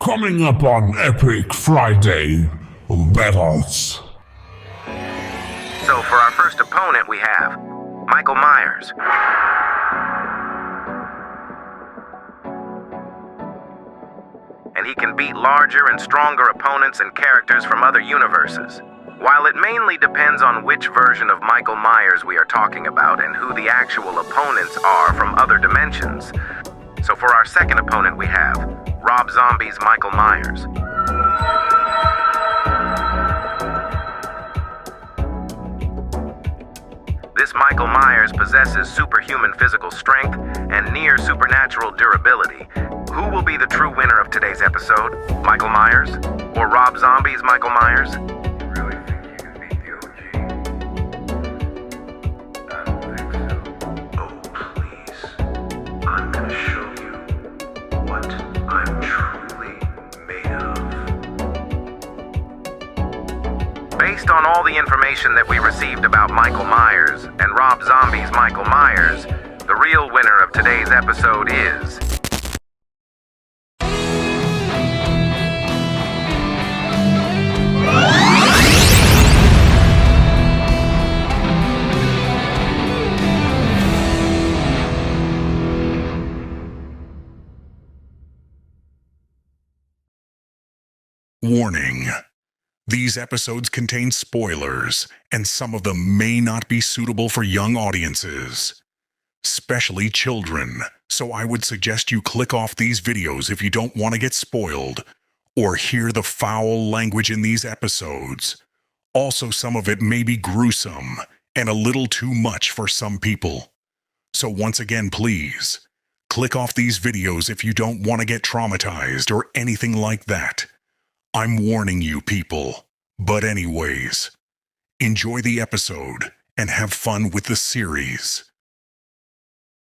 Coming up on Epic Friday Battles. So for our first opponent we have Michael Myers. And he can beat larger and stronger opponents and characters from other universes. While it mainly depends on which version of Michael Myers we are talking about and who the actual opponents are from other dimensions. So for our second opponent we have Rob Zombie's Michael Myers. This Michael Myers possesses superhuman physical strength and near supernatural durability. Who will be the true winner of today's episode? Michael Myers or Rob Zombie's Michael Myers? You really think you can beat the OG? I don't think so. Oh, please. I'm gonna show you what I'm truly made of. Based on all the information that we received about Michael Myers and Rob Zombie's Michael Myers, the real winner of today's episode is... Warning. These episodes contain spoilers, and some of them may not be suitable for young audiences, especially children, so I would suggest you click off these videos if you don't want to get spoiled, or hear the foul language in these episodes. Also, some of it may be gruesome, and a little too much for some people. So once again, please, click off these videos if you don't want to get traumatized or anything like that. I'm warning you, people. But anyways, enjoy the episode and have fun with the series.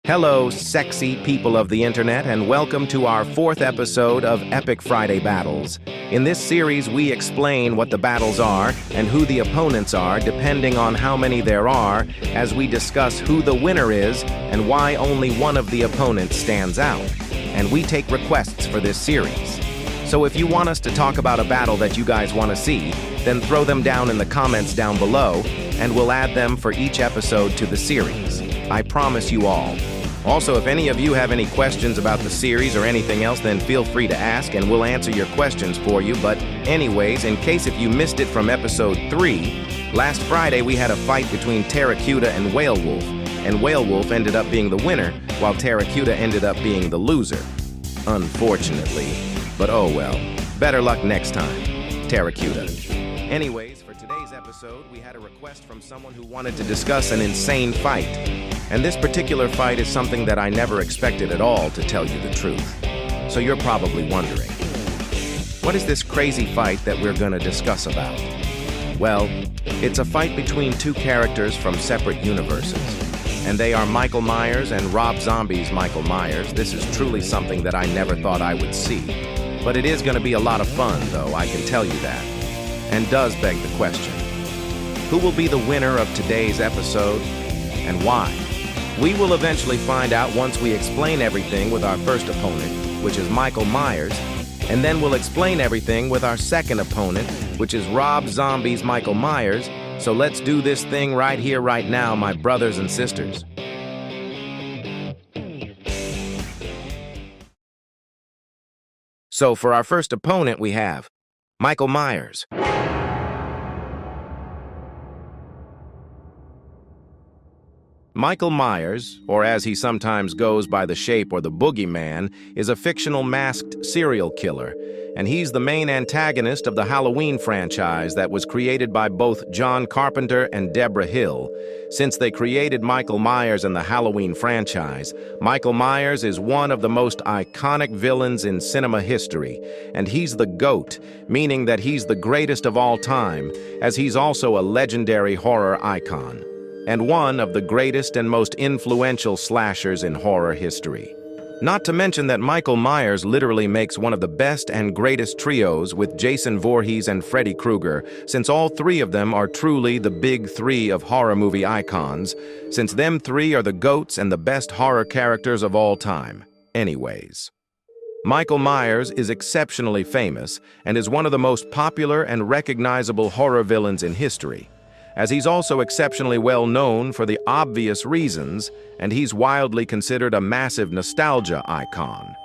Hello, sexy people of the internet, and welcome to our fourth episode of Epic Friday Battles. In this series, we explain what the battles are and who the opponents are, depending on how many there are, as we discuss who the winner is and why only one of the opponents stands out. And we take requests for this series. So if you want us to talk about a battle that you guys want to see, then throw them down in the comments down below, and we'll add them for each episode to the series. I promise you all. Also, if any of you have any questions about the series or anything else, then feel free to ask and we'll answer your questions for you. But anyways, in case if you missed it from episode 3, last Friday we had a fight between Terracuda and Whalewolf, and Whalewolf ended up being the winner, while Terracuda ended up being the loser. Unfortunately. But oh well, better luck next time, Terracuda. Anyways, for today's episode, we had a request from someone who wanted to discuss an insane fight. And this particular fight is something that I never expected at all, to tell you the truth. So you're probably wondering, what is this crazy fight that we're gonna discuss about? Well, it's a fight between two characters from separate universes. And they are Michael Myers and Rob Zombie's Michael Myers. This is truly something that I never thought I would see. But it is going to be a lot of fun, though, I can tell you that. And does beg the question, who will be the winner of today's episode, and why? We will eventually find out once we explain everything with our first opponent, which is Michael Myers, and then we'll explain everything with our second opponent, which is Rob Zombie's Michael Myers. So let's do this thing right here, right now, my brothers and sisters. So for our first opponent, we have Michael Myers. Michael Myers, or as he sometimes goes by the Shape or the Boogeyman, is a fictional masked serial killer, and he's the main antagonist of the Halloween franchise that was created by both John Carpenter and Deborah Hill. Since they created Michael Myers and the Halloween franchise, Michael Myers is one of the most iconic villains in cinema history, and he's the GOAT, meaning that he's the greatest of all time, as he's also a legendary horror icon, and one of the greatest and most influential slashers in horror history. Not to mention that Michael Myers literally makes one of the best and greatest trios with Jason Voorhees and Freddy Krueger, since all three of them are truly the big three of horror movie icons, since them three are the GOATs and the best horror characters of all time. Anyways, Michael Myers is exceptionally famous and is one of the most popular and recognizable horror villains in history, as he's also exceptionally well known for the obvious reasons, and he's wildly considered a massive nostalgia icon.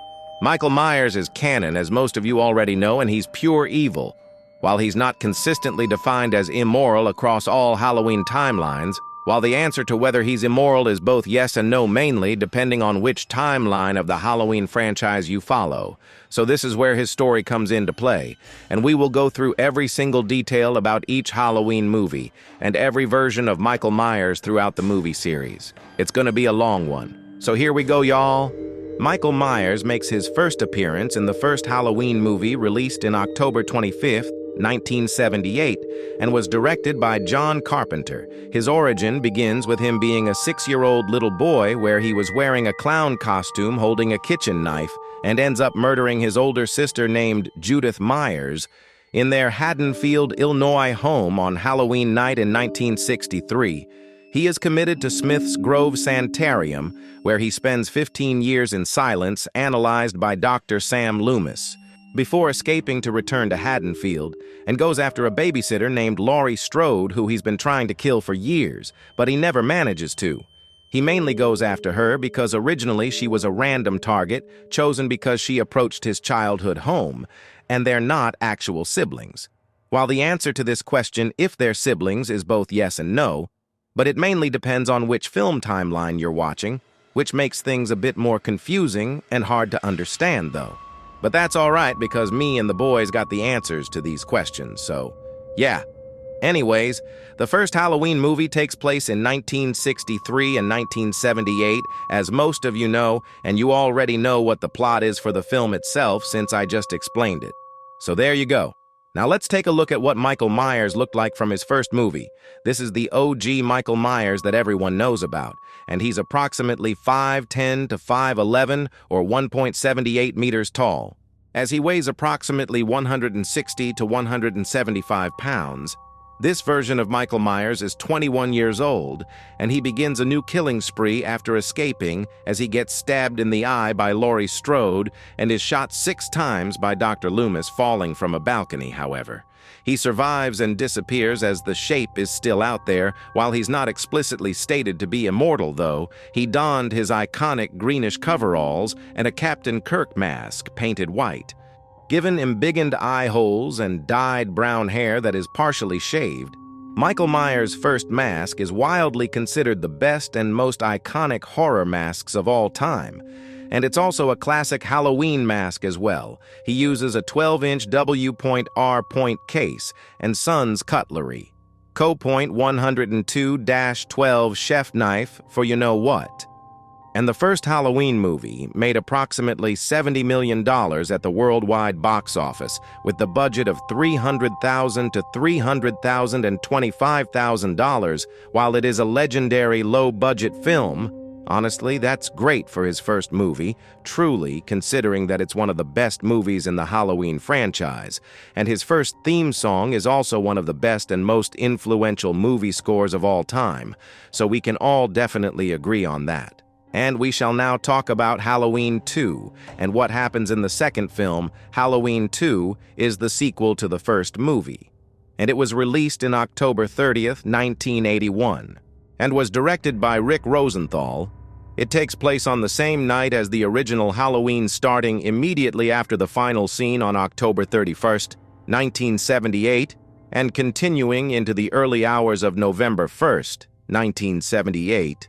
Michael Myers is canon, as most of you already know, and he's pure evil. While he's not consistently defined as immoral across all Halloween timelines, while the answer to whether he's immoral is both yes and no, mainly depending on which timeline of the Halloween franchise you follow. So this is where his story comes into play, and we will go through every single detail about each Halloween movie and every version of Michael Myers throughout the movie series. It's gonna be a long one. So here we go, y'all. Michael Myers makes his first appearance in the first Halloween movie released in October 25th, 1978, and was directed by John Carpenter. His origin begins with him being a 6-year-old little boy where he was wearing a clown costume holding a kitchen knife and ends up murdering his older sister named Judith Myers in their Haddonfield, Illinois home on Halloween night in 1963. He is committed to Smith's Grove Sanitarium, where he spends 15 years in silence, analyzed by Dr. Sam Loomis, before escaping to return to Haddonfield, and goes after a babysitter named Laurie Strode, who he's been trying to kill for years, but he never manages to. He mainly goes after her because originally she was a random target, chosen because she approached his childhood home, and they're not actual siblings. While the answer to this question, if they're siblings, is both yes and no, but it mainly depends on which film timeline you're watching, which makes things a bit more confusing and hard to understand, though. But that's all right, because me and the boys got the answers to these questions, so yeah. Anyways, the first Halloween movie takes place in 1963 and 1978, as most of you know, and you already know what the plot is for the film itself since I just explained it. So there you go. Now let's take a look at what Michael Myers looked like from his first movie. This is the OG Michael Myers that everyone knows about, and he's approximately 5'10" to 5'11", or 1.78 meters tall. As he weighs approximately 160 to 175 pounds, this version of Michael Myers is 21 years old, and he begins a new killing spree after escaping as he gets stabbed in the eye by Laurie Strode and is shot 6 times by Dr. Loomis falling from a balcony, however. He survives and disappears as the Shape is still out there. While he's not explicitly stated to be immortal, though, he donned his iconic greenish coveralls and a Captain Kirk mask painted white. Given embiggened eye holes and dyed brown hair that is partially shaved, Michael Myers' first mask is wildly considered the best and most iconic horror masks of all time. And it's also a classic Halloween mask as well. He uses a 12-inch W.R. case and Sons cutlery. Co-point 102-12 chef knife for you-know-what. And the first Halloween movie made approximately $70 million at the worldwide box office, with the budget of $300,000 to $300,000 and $25,000. While it is a legendary low-budget film, honestly, that's great for his first movie, truly, considering that it's one of the best movies in the Halloween franchise. And his first theme song is also one of the best and most influential movie scores of all time, so we can all definitely agree on that. And we shall now talk about Halloween 2, and what happens in the second film. Halloween 2 is the sequel to the first movie, and it was released in October 30th, 1981, and was directed by Rick Rosenthal. It takes place on the same night as the original Halloween, starting immediately after the final scene on October 31st, 1978, and continuing into the early hours of November 1st, 1978.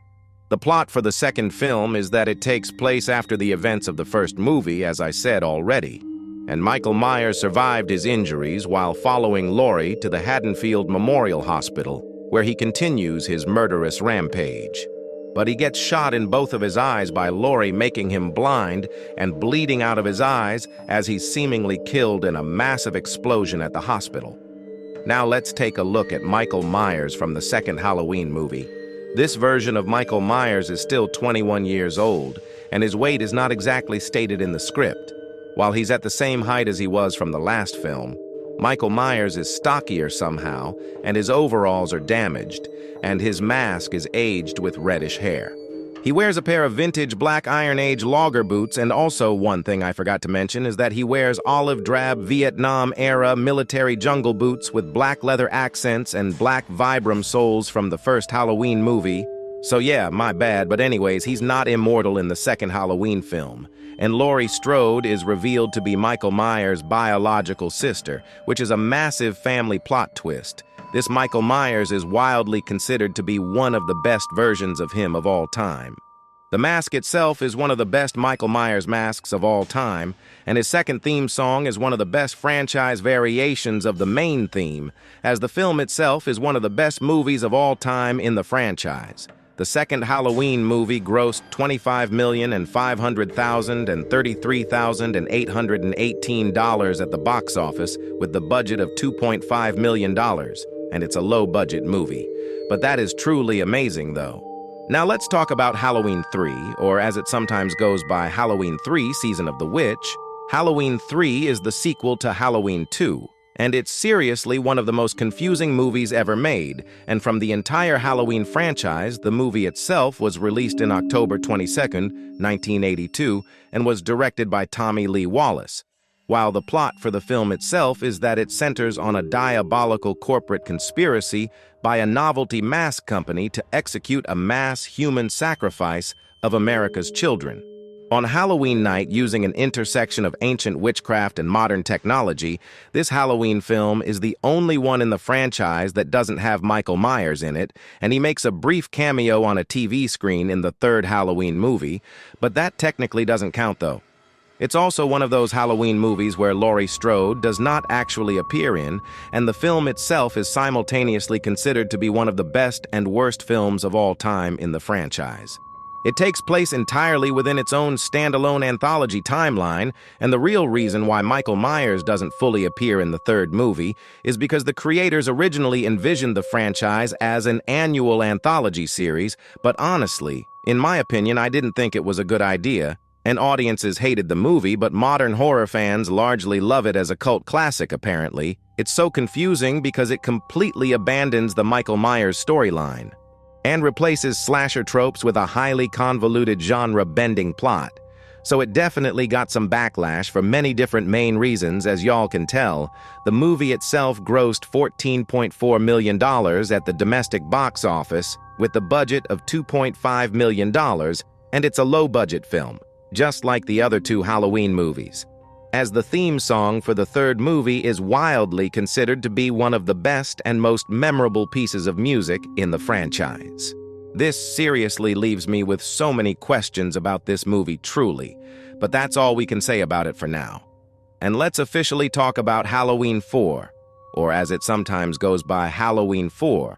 The plot for the second film is that it takes place after the events of the first movie, as I said already, and Michael Myers survived his injuries while following Laurie to the Haddonfield Memorial Hospital, where he continues his murderous rampage. But he gets shot in both of his eyes by Laurie, making him blind and bleeding out of his eyes as he's seemingly killed in a massive explosion at the hospital. Now let's take a look at Michael Myers from the second Halloween movie. This version of Michael Myers is still 21 years old, and his weight is not exactly stated in the script. While he's at the same height as he was from the last film, Michael Myers is stockier somehow, and his overalls are damaged, and his mask is aged with reddish hair. He wears a pair of vintage black Iron Age logger boots, and also one thing I forgot to mention is that he wears olive drab Vietnam-era military jungle boots with black leather accents and black Vibram soles from the first Halloween movie. So yeah, my bad, but anyways, he's not immortal in the second Halloween film. And Laurie Strode is revealed to be Michael Myers' biological sister, which is a massive family plot twist. This Michael Myers is wildly considered to be one of the best versions of him of all time. The mask itself is one of the best Michael Myers masks of all time, and his second theme song is one of the best franchise variations of the main theme, as the film itself is one of the best movies of all time in the franchise. The second Halloween movie grossed $25,500,000 and $33,818 at the box office with the budget of $2.5 million, and it's a low-budget movie. But that is truly amazing, though. Now let's talk about Halloween 3, or as it sometimes goes by, Halloween 3 Season of the Witch. Halloween 3 is the sequel to Halloween 2. And it's seriously one of the most confusing movies ever made, and from the entire Halloween franchise, the movie itself was released in October 22nd, 1982, and was directed by Tommy Lee Wallace. While the plot for the film itself is that it centers on a diabolical corporate conspiracy by a novelty mask company to execute a mass human sacrifice of America's children. On Halloween night, using an intersection of ancient witchcraft and modern technology, this Halloween film is the only one in the franchise that doesn't have Michael Myers in it, and he makes a brief cameo on a TV screen in the third Halloween movie, but that technically doesn't count though. It's also one of those Halloween movies where Laurie Strode does not actually appear in, and the film itself is simultaneously considered to be one of the best and worst films of all time in the franchise. It takes place entirely within its own standalone anthology timeline, and the real reason why Michael Myers doesn't fully appear in the third movie is because the creators originally envisioned the franchise as an annual anthology series, but honestly, in my opinion, I didn't think it was a good idea. And audiences hated the movie, but modern horror fans largely love it as a cult classic, apparently. It's so confusing because it completely abandons the Michael Myers storyline and replaces slasher tropes with a highly convoluted genre-bending plot. So it definitely got some backlash for many different main reasons, as y'all can tell. The movie itself grossed $14.4 million at the domestic box office with the budget of $2.5 million, and it's a low-budget film, just like the other two Halloween movies, as the theme song for the third movie is wildly considered to be one of the best and most memorable pieces of music in the franchise. This seriously leaves me with so many questions about this movie truly, but that's all we can say about it for now. And let's officially talk about Halloween 4, or as it sometimes goes by, Halloween 4,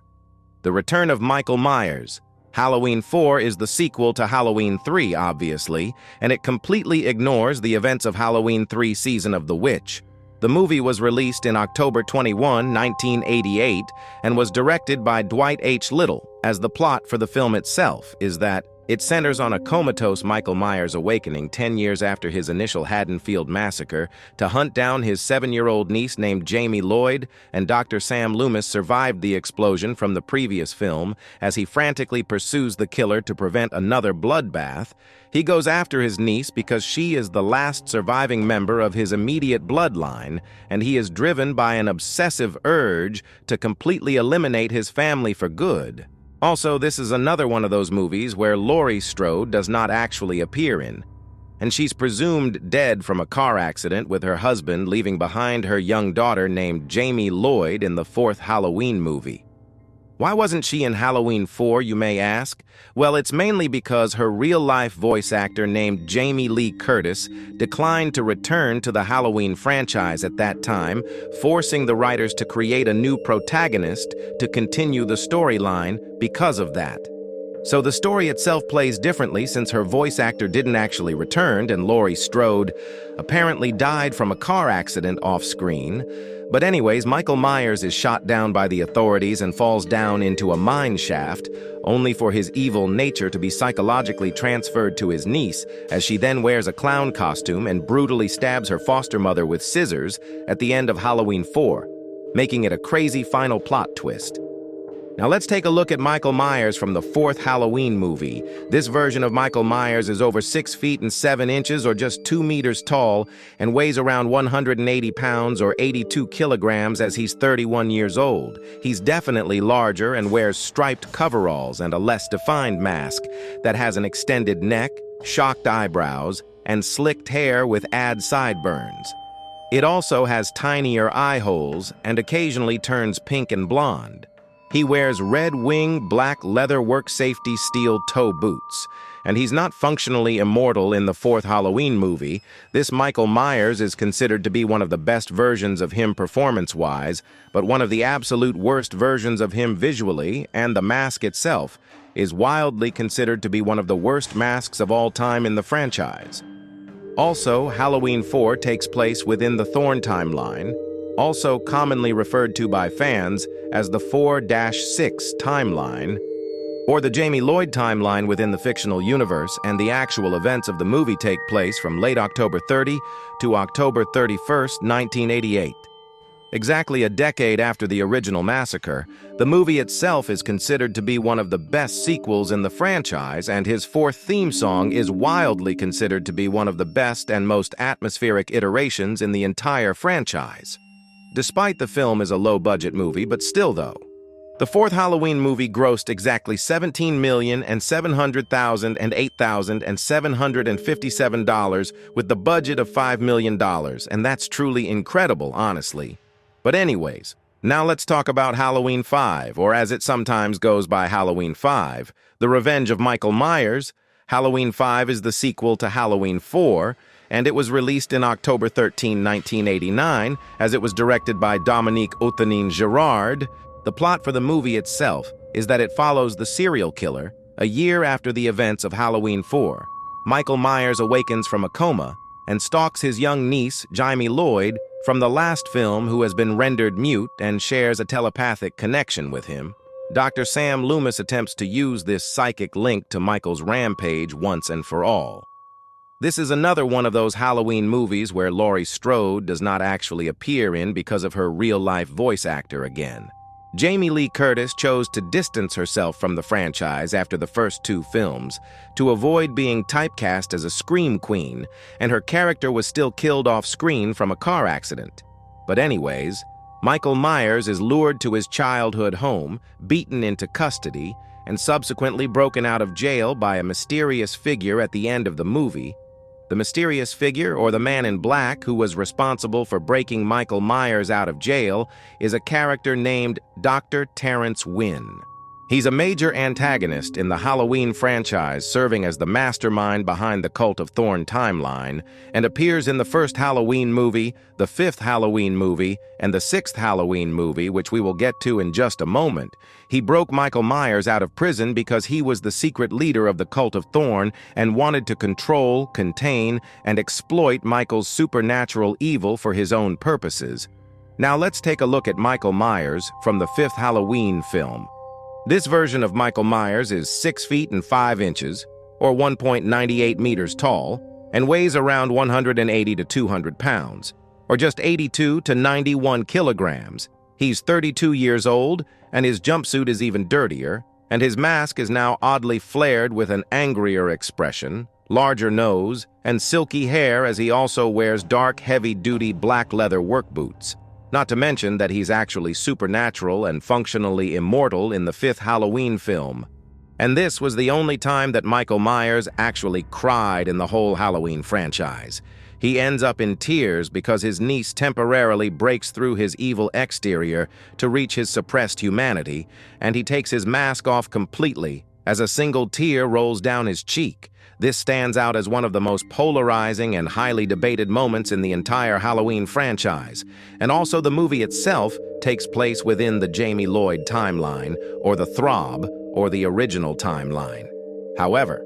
the return of Michael Myers. Halloween 4 is the sequel to Halloween 3, obviously, and it completely ignores the events of Halloween 3 Season of the Witch. The movie was released in October 21, 1988, and was directed by Dwight H. Little, as the plot for the film itself is that it centers on a comatose Michael Myers awakening 10 years after his initial Haddonfield massacre to hunt down his 7-year-old niece named Jamie Lloyd, and Dr. Sam Loomis survived the explosion from the previous film. As he frantically pursues the killer to prevent another bloodbath, he goes after his niece because she is the last surviving member of his immediate bloodline, and he is driven by an obsessive urge to completely eliminate his family for good. Also, this is another one of those movies where Laurie Strode does not actually appear in, and she's presumed dead from a car accident with her husband, leaving behind her young daughter named Jamie Lloyd in the fourth Halloween movie. Why wasn't she in Halloween 4, you may ask? Well, it's mainly because her real-life voice actor named Jamie Lee Curtis declined to return to the Halloween franchise at that time, forcing the writers to create a new protagonist to continue the storyline because of that. So the story itself plays differently since her voice actor didn't actually return, and Laurie Strode apparently died from a car accident off-screen. But anyways, Michael Myers is shot down by the authorities and falls down into a mine shaft, only for his evil nature to be psychologically transferred to his niece, as she then wears a clown costume and brutally stabs her foster mother with scissors at the end of Halloween 4, making it a crazy final plot twist. Now let's take a look at Michael Myers from the fourth Halloween movie. This version of Michael Myers is over 6 feet and 7 inches, or just 2 meters tall, and weighs around 180 pounds or 82 kilograms as he's 31 years old. He's definitely larger and wears striped coveralls and a less defined mask that has an extended neck, shocked eyebrows, and slicked hair with add sideburns. It also has tinier eye holes and occasionally turns pink and blonde. He wears red wing, black leather work safety steel toe boots. And he's not functionally immortal in the fourth Halloween movie. This Michael Myers is considered to be one of the best versions of him performance-wise, but one of the absolute worst versions of him visually, and the mask itself is wildly considered to be one of the worst masks of all time in the franchise. Also, Halloween 4 takes place within the Thorn timeline, also commonly referred to by fans as the 4-6 timeline, or the Jamie Lloyd timeline within the fictional universe, and the actual events of the movie take place from late October 30 to October 31st, 1988. Exactly a decade after the original massacre, the movie itself is considered to be one of the best sequels in the franchise, and his fourth theme song is wildly considered to be one of the best and most atmospheric iterations in the entire franchise. Despite the film is a low-budget movie, but still though, the fourth Halloween movie grossed exactly $17,700,000 and $8,757 with the budget of $5 million, and that's truly incredible, honestly. But anyways, now let's talk about Halloween 5, or as it sometimes goes by Halloween 5, The Revenge of Michael Myers. Halloween 5 is the sequel to Halloween 4, and it was released in October 13, 1989, as it was directed by Dominique Othenin-Girard. The plot for the movie itself is that it follows the serial killer a year after the events of Halloween 4. Michael Myers awakens from a coma and stalks his young niece, Jamie Lloyd, from the last film, who has been rendered mute and shares a telepathic connection with him. Dr. Sam Loomis attempts to use this psychic link to Michael's rampage once and for all. This is another one of those Halloween movies where Laurie Strode does not actually appear in because of her real-life voice actor again. Jamie Lee Curtis chose to distance herself from the franchise after the first 2 films to avoid being typecast as a scream queen, and her character was still killed off screen from a car accident. But anyways, Michael Myers is lured to his childhood home, beaten into custody, and subsequently broken out of jail by a mysterious figure at the end of the movie. The mysterious figure, or the man in black who was responsible for breaking Michael Myers out of jail, is a character named Dr. Terrence Wynn. He's a major antagonist in the Halloween franchise, serving as the mastermind behind the Cult of Thorn timeline, and appears in the first Halloween movie, the fifth Halloween movie, and the sixth Halloween movie, which we will get to in just a moment. He broke Michael Myers out of prison because he was the secret leader of the Cult of Thorn and wanted to control, contain, and exploit Michael's supernatural evil for his own purposes. Now let's take a look at Michael Myers from the fifth Halloween film. This version of Michael Myers is 6 feet and 5 inches, or 1.98 meters tall, and weighs around 180 to 200 pounds, or just 82 to 91 kilograms. He's 32 years old, and his jumpsuit is even dirtier, and his mask is now oddly flared with an angrier expression, larger nose, and silky hair, as he also wears dark, heavy-duty black leather work boots. Not to mention that he's actually supernatural and functionally immortal in the fifth Halloween film. And this was the only time that Michael Myers actually cried in the whole Halloween franchise. He ends up in tears because his niece temporarily breaks through his evil exterior to reach his suppressed humanity, and he takes his mask off completely as a single tear rolls down his cheek. This stands out as one of the most polarizing and highly debated moments in the entire Halloween franchise. And also the movie itself takes place within the Jamie Lloyd timeline, or the Throb, or the original timeline. However,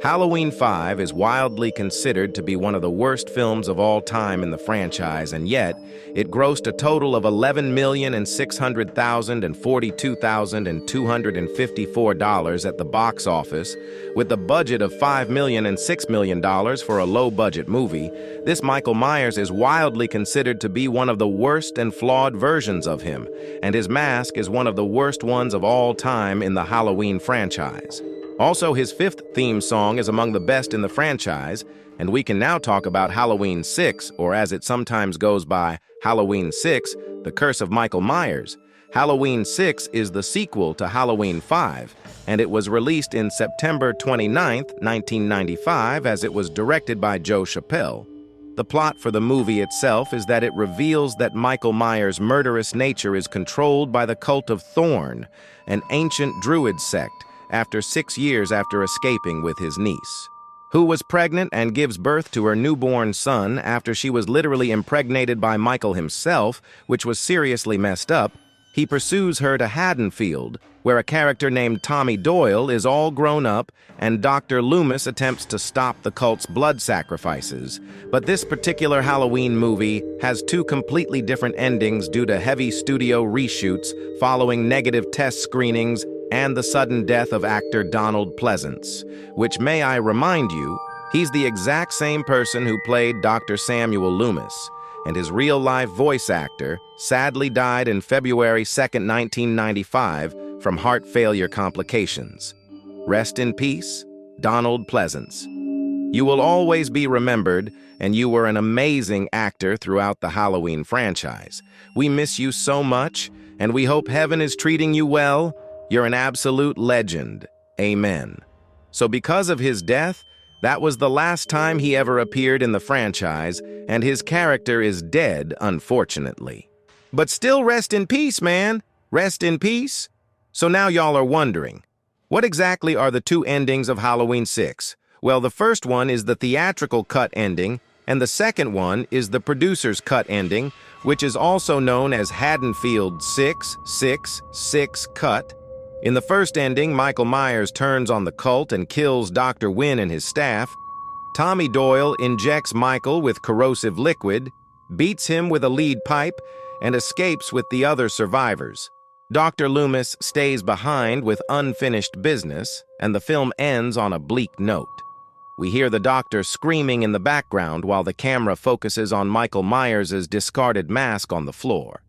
Halloween 5 is wildly considered to be one of the worst films of all time in the franchise, and yet it grossed a total of $11,600,000 and $42,254 at the box office, with a budget of $5 million and $6 million for a low-budget movie. This Michael Myers is wildly considered to be one of the worst and flawed versions of him, and his mask is one of the worst ones of all time in the Halloween franchise. Also, his fifth theme song is among the best in the franchise, and we can now talk about Halloween 6, or as it sometimes goes by, Halloween 6, The Curse of Michael Myers. Halloween 6 is the sequel to Halloween 5, and it was released in September 29, 1995, as it was directed by Joe Chappelle. The plot for the movie itself is that it reveals that Michael Myers' murderous nature is controlled by the cult of Thorn, an ancient druid sect, after 6 years after escaping with his niece, who was pregnant and gives birth to her newborn son after she was literally impregnated by Michael himself, which was seriously messed up. He pursues her to Haddonfield, where a character named Tommy Doyle is all grown up, and Dr. Loomis attempts to stop the cult's blood sacrifices. But this particular Halloween movie has two completely different endings due to heavy studio reshoots following negative test screenings and the sudden death of actor Donald Pleasance, which, may I remind you, he's the exact same person who played Dr. Samuel Loomis, and his real-life voice actor sadly died in February 2, 1995 from heart failure complications. Rest in peace, Donald Pleasance. You will always be remembered, and you were an amazing actor throughout the Halloween franchise. We miss you so much, and we hope heaven is treating you well. You're an absolute legend. Amen. So because of his death, that was the last time he ever appeared in the franchise, and his character is dead, unfortunately. But still rest in peace, man. Rest in peace. So now y'all are wondering, what exactly are the two endings of Halloween 6? Well, the first one is the theatrical cut ending, and the second one is the producer's cut ending, which is also known as Haddonfield 666 cut. In the first ending, Michael Myers turns on the cult and kills Dr. Wynn and his staff. Tommy Doyle injects Michael with corrosive liquid, beats him with a lead pipe, and escapes with the other survivors. Dr. Loomis stays behind with unfinished business, and the film ends on a bleak note. We hear the doctor screaming in the background while the camera focuses on Michael Myers' discarded mask on the floor.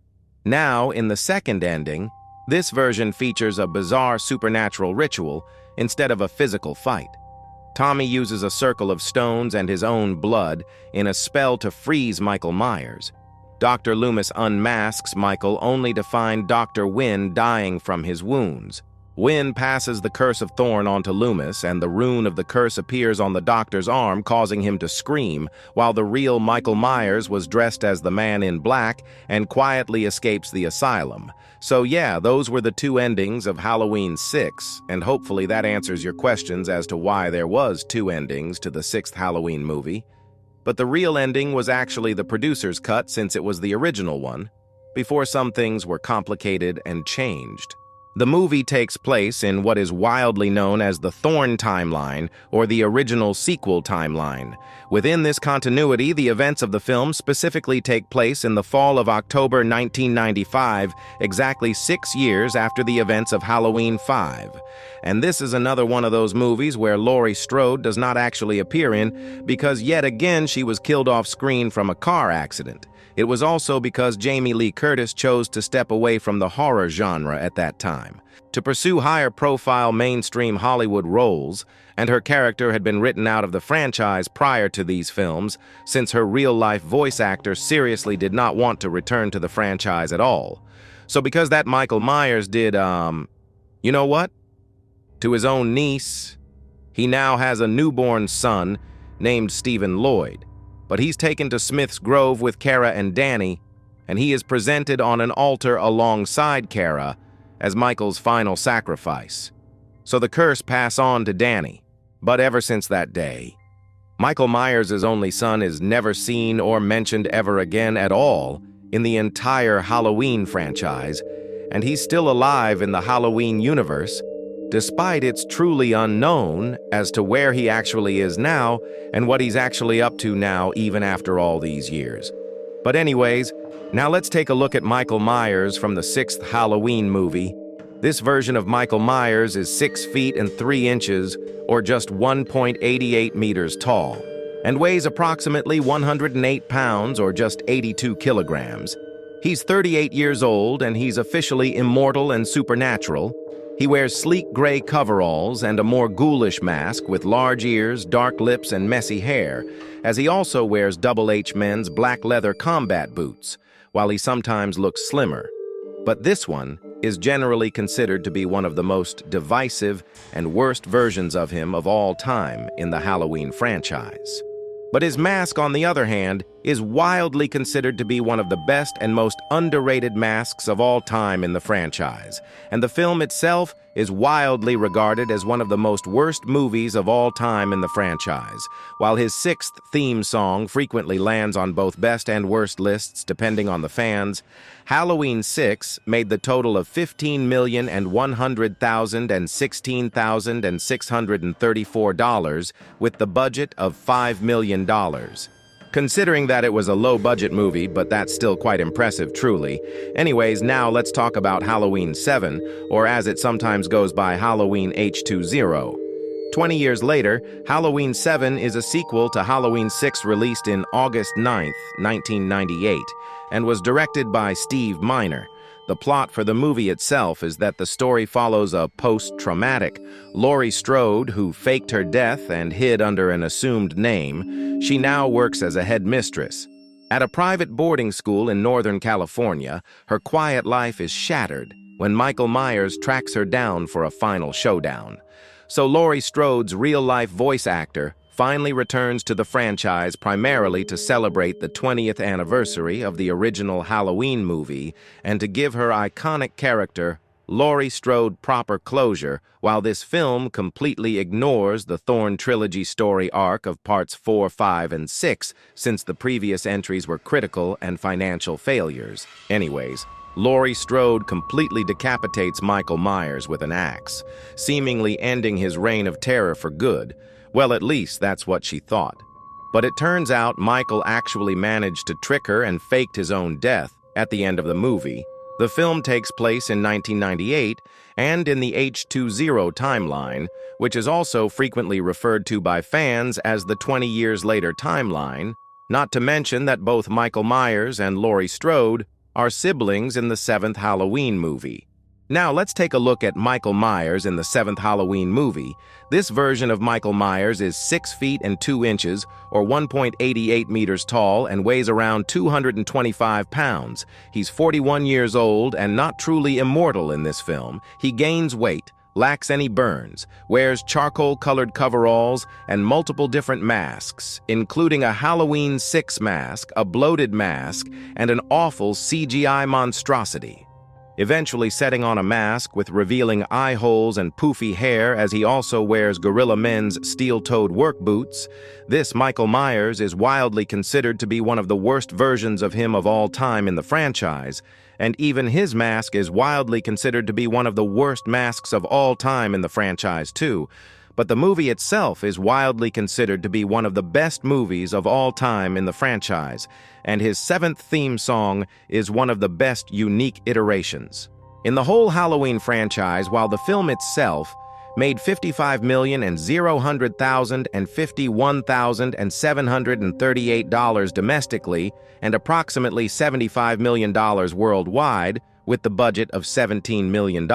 Now, in the second ending, this version features a bizarre supernatural ritual instead of a physical fight. Tommy uses a circle of stones and his own blood in a spell to freeze Michael Myers. Dr. Loomis unmasks Michael only to find Dr. Wynn dying from his wounds. Wynn passes the Curse of Thorn onto Loomis, and the rune of the curse appears on the doctor's arm, causing him to scream, while the real Michael Myers was dressed as the Man in Black and quietly escapes the asylum. So yeah, those were the two endings of Halloween 6, and hopefully that answers your questions as to why there was two endings to the sixth Halloween movie. But the real ending was actually the producer's cut, since it was the original one, before some things were complicated and changed. The movie takes place in what is wildly known as the Thorn timeline, or the original sequel timeline. Within this continuity, the events of the film specifically take place in the fall of October 1995, exactly 6 years after the events of Halloween 5. And this is another one of those movies where Laurie Strode does not actually appear in, because yet again she was killed off screen from a car accident. It was also because Jamie Lee Curtis chose to step away from the horror genre at that time, to pursue higher-profile mainstream Hollywood roles, and her character had been written out of the franchise prior to these films, since her real-life voice actor seriously did not want to return to the franchise at all. So because that Michael Myers did, you know what? To his own niece, he now has a newborn son named Stephen Lloyd. But he's taken to Smith's Grove with Kara and Danny, and he is presented on an altar alongside Kara as Michael's final sacrifice. So the curse pass on to Danny. But ever since that day, Michael Myers' only son is never seen or mentioned ever again at all in the entire Halloween franchise, and he's still alive in the Halloween universe, despite it's truly unknown as to where he actually is now and what he's actually up to now even after all these years. But anyways, now let's take a look at Michael Myers from the 6th Halloween movie. This version of Michael Myers is 6 feet and 3 inches, or just 1.88 meters tall, and weighs approximately 108 pounds, or just 82 kilograms. He's 38 years old, and he's officially immortal and supernatural. He wears sleek gray coveralls and a more ghoulish mask with large ears, dark lips, and messy hair, as he also wears Double H Men's black leather combat boots, while he sometimes looks slimmer. But this one is generally considered to be one of the most divisive and worst versions of him of all time in the Halloween franchise. But his mask, on the other hand, is wildly considered to be one of the best and most underrated masks of all time in the franchise, and the film itself is wildly regarded as one of the most worst movies of all time in the franchise, while his 6th theme song frequently lands on both best and worst lists depending on the fans. Halloween 6 made the total of $15,100,000 and $16,634 with the budget of $5 million. Considering that it was a low-budget movie, but that's still quite impressive, truly. Anyways, now let's talk about Halloween 7, or as it sometimes goes by, Halloween H20. 20 years later, Halloween 7 is a sequel to Halloween 6 released in August 9th, 1998, and was directed by Steve Miner. The plot for the movie itself is that the story follows a post-traumatic Laurie Strode who faked her death and hid under an assumed name. She now works as a headmistress. At a private boarding school in Northern California, her quiet life is shattered when Michael Myers tracks her down for a final showdown. So Laurie Strode's real-life voice actor finally returns to the franchise primarily to celebrate the 20th anniversary of the original Halloween movie and to give her iconic character, Laurie Strode, proper closure, while this film completely ignores the Thorn trilogy story arc of parts 4, 5, and 6, since the previous entries were critical and financial failures. Anyways, Laurie Strode completely decapitates Michael Myers with an axe, seemingly ending his reign of terror for good. Well, at least that's what she thought. But it turns out Michael actually managed to trick her and faked his own death at the end of the movie. The film takes place in 1998 and in the H20 timeline, which is also frequently referred to by fans as the 20 years later timeline, not to mention that both Michael Myers and Laurie Strode are siblings in the 7th Halloween movie. Now let's take a look at Michael Myers in the 7th Halloween movie. This version of Michael Myers is 6 feet and 2 inches, or 1.88 meters tall, and weighs around 225 pounds. He's 41 years old and not truly immortal in this film. He gains weight, lacks any burns, wears charcoal-colored coveralls, and multiple different masks, including a Halloween 6 mask, a bloated mask, and an awful CGI monstrosity. Eventually setting on a mask with revealing eye holes and poofy hair as he also wears Gorilla Men's steel-toed work boots, this Michael Myers is wildly considered to be one of the worst versions of him of all time in the franchise, and even his mask is wildly considered to be one of the worst masks of all time in the franchise too. But the movie itself is wildly considered to be one of the best movies of all time in the franchise, and his 7th theme song is one of the best unique iterations. In the whole Halloween franchise, while the film itself made $55,000,000 and $51,738 domestically and approximately $75 million worldwide, with the budget of $17 million,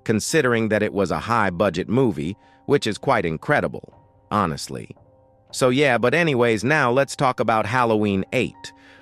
considering that it was a high-budget movie, which is quite incredible, honestly. So yeah, but anyways, now let's talk about Halloween 8,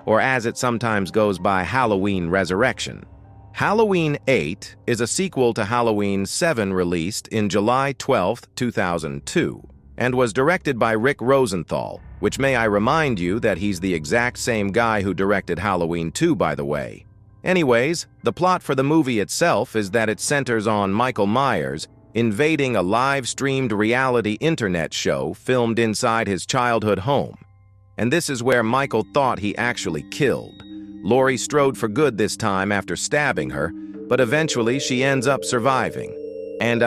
or as it sometimes goes by, Halloween Resurrection. Halloween 8 is a sequel to Halloween 7 released in July 12, 2002, and was directed by Rick Rosenthal, which may I remind you that he's the exact same guy who directed Halloween 2, by the way. Anyways, the plot for the movie itself is that it centers on Michael Myers invading a live-streamed reality internet show filmed inside his childhood home. And this is where Michael thought he actually killed Laurie Strode for good this time after stabbing her, but eventually she ends up surviving. And,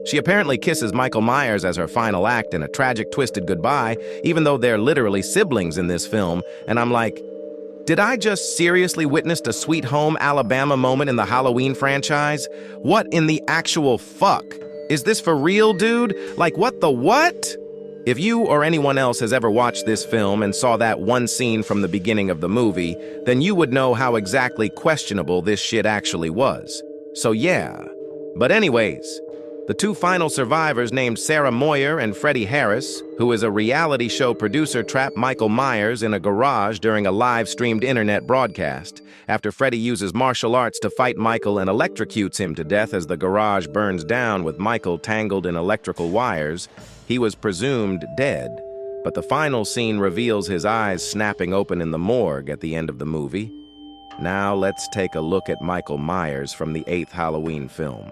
She apparently kisses Michael Myers as her final act in a tragic, twisted goodbye, even though they're literally siblings in this film, and I'm like, did I just seriously witness a Sweet Home Alabama moment in the Halloween franchise? What in the actual fuck? Is this for real, dude? Like, what the what? If you or anyone else has ever watched this film and saw that one scene from the beginning of the movie, then you would know how exactly questionable this shit actually was. So yeah. But anyways, the two final survivors named Sarah Moyer and Freddie Harris, who is a reality show producer, trap Michael Myers in a garage during a live-streamed internet broadcast, after Freddie uses martial arts to fight Michael and electrocutes him to death as the garage burns down with Michael tangled in electrical wires. He was presumed dead, but the final scene reveals his eyes snapping open in the morgue at the end of the movie. Now let's take a look at Michael Myers from the 8th Halloween film.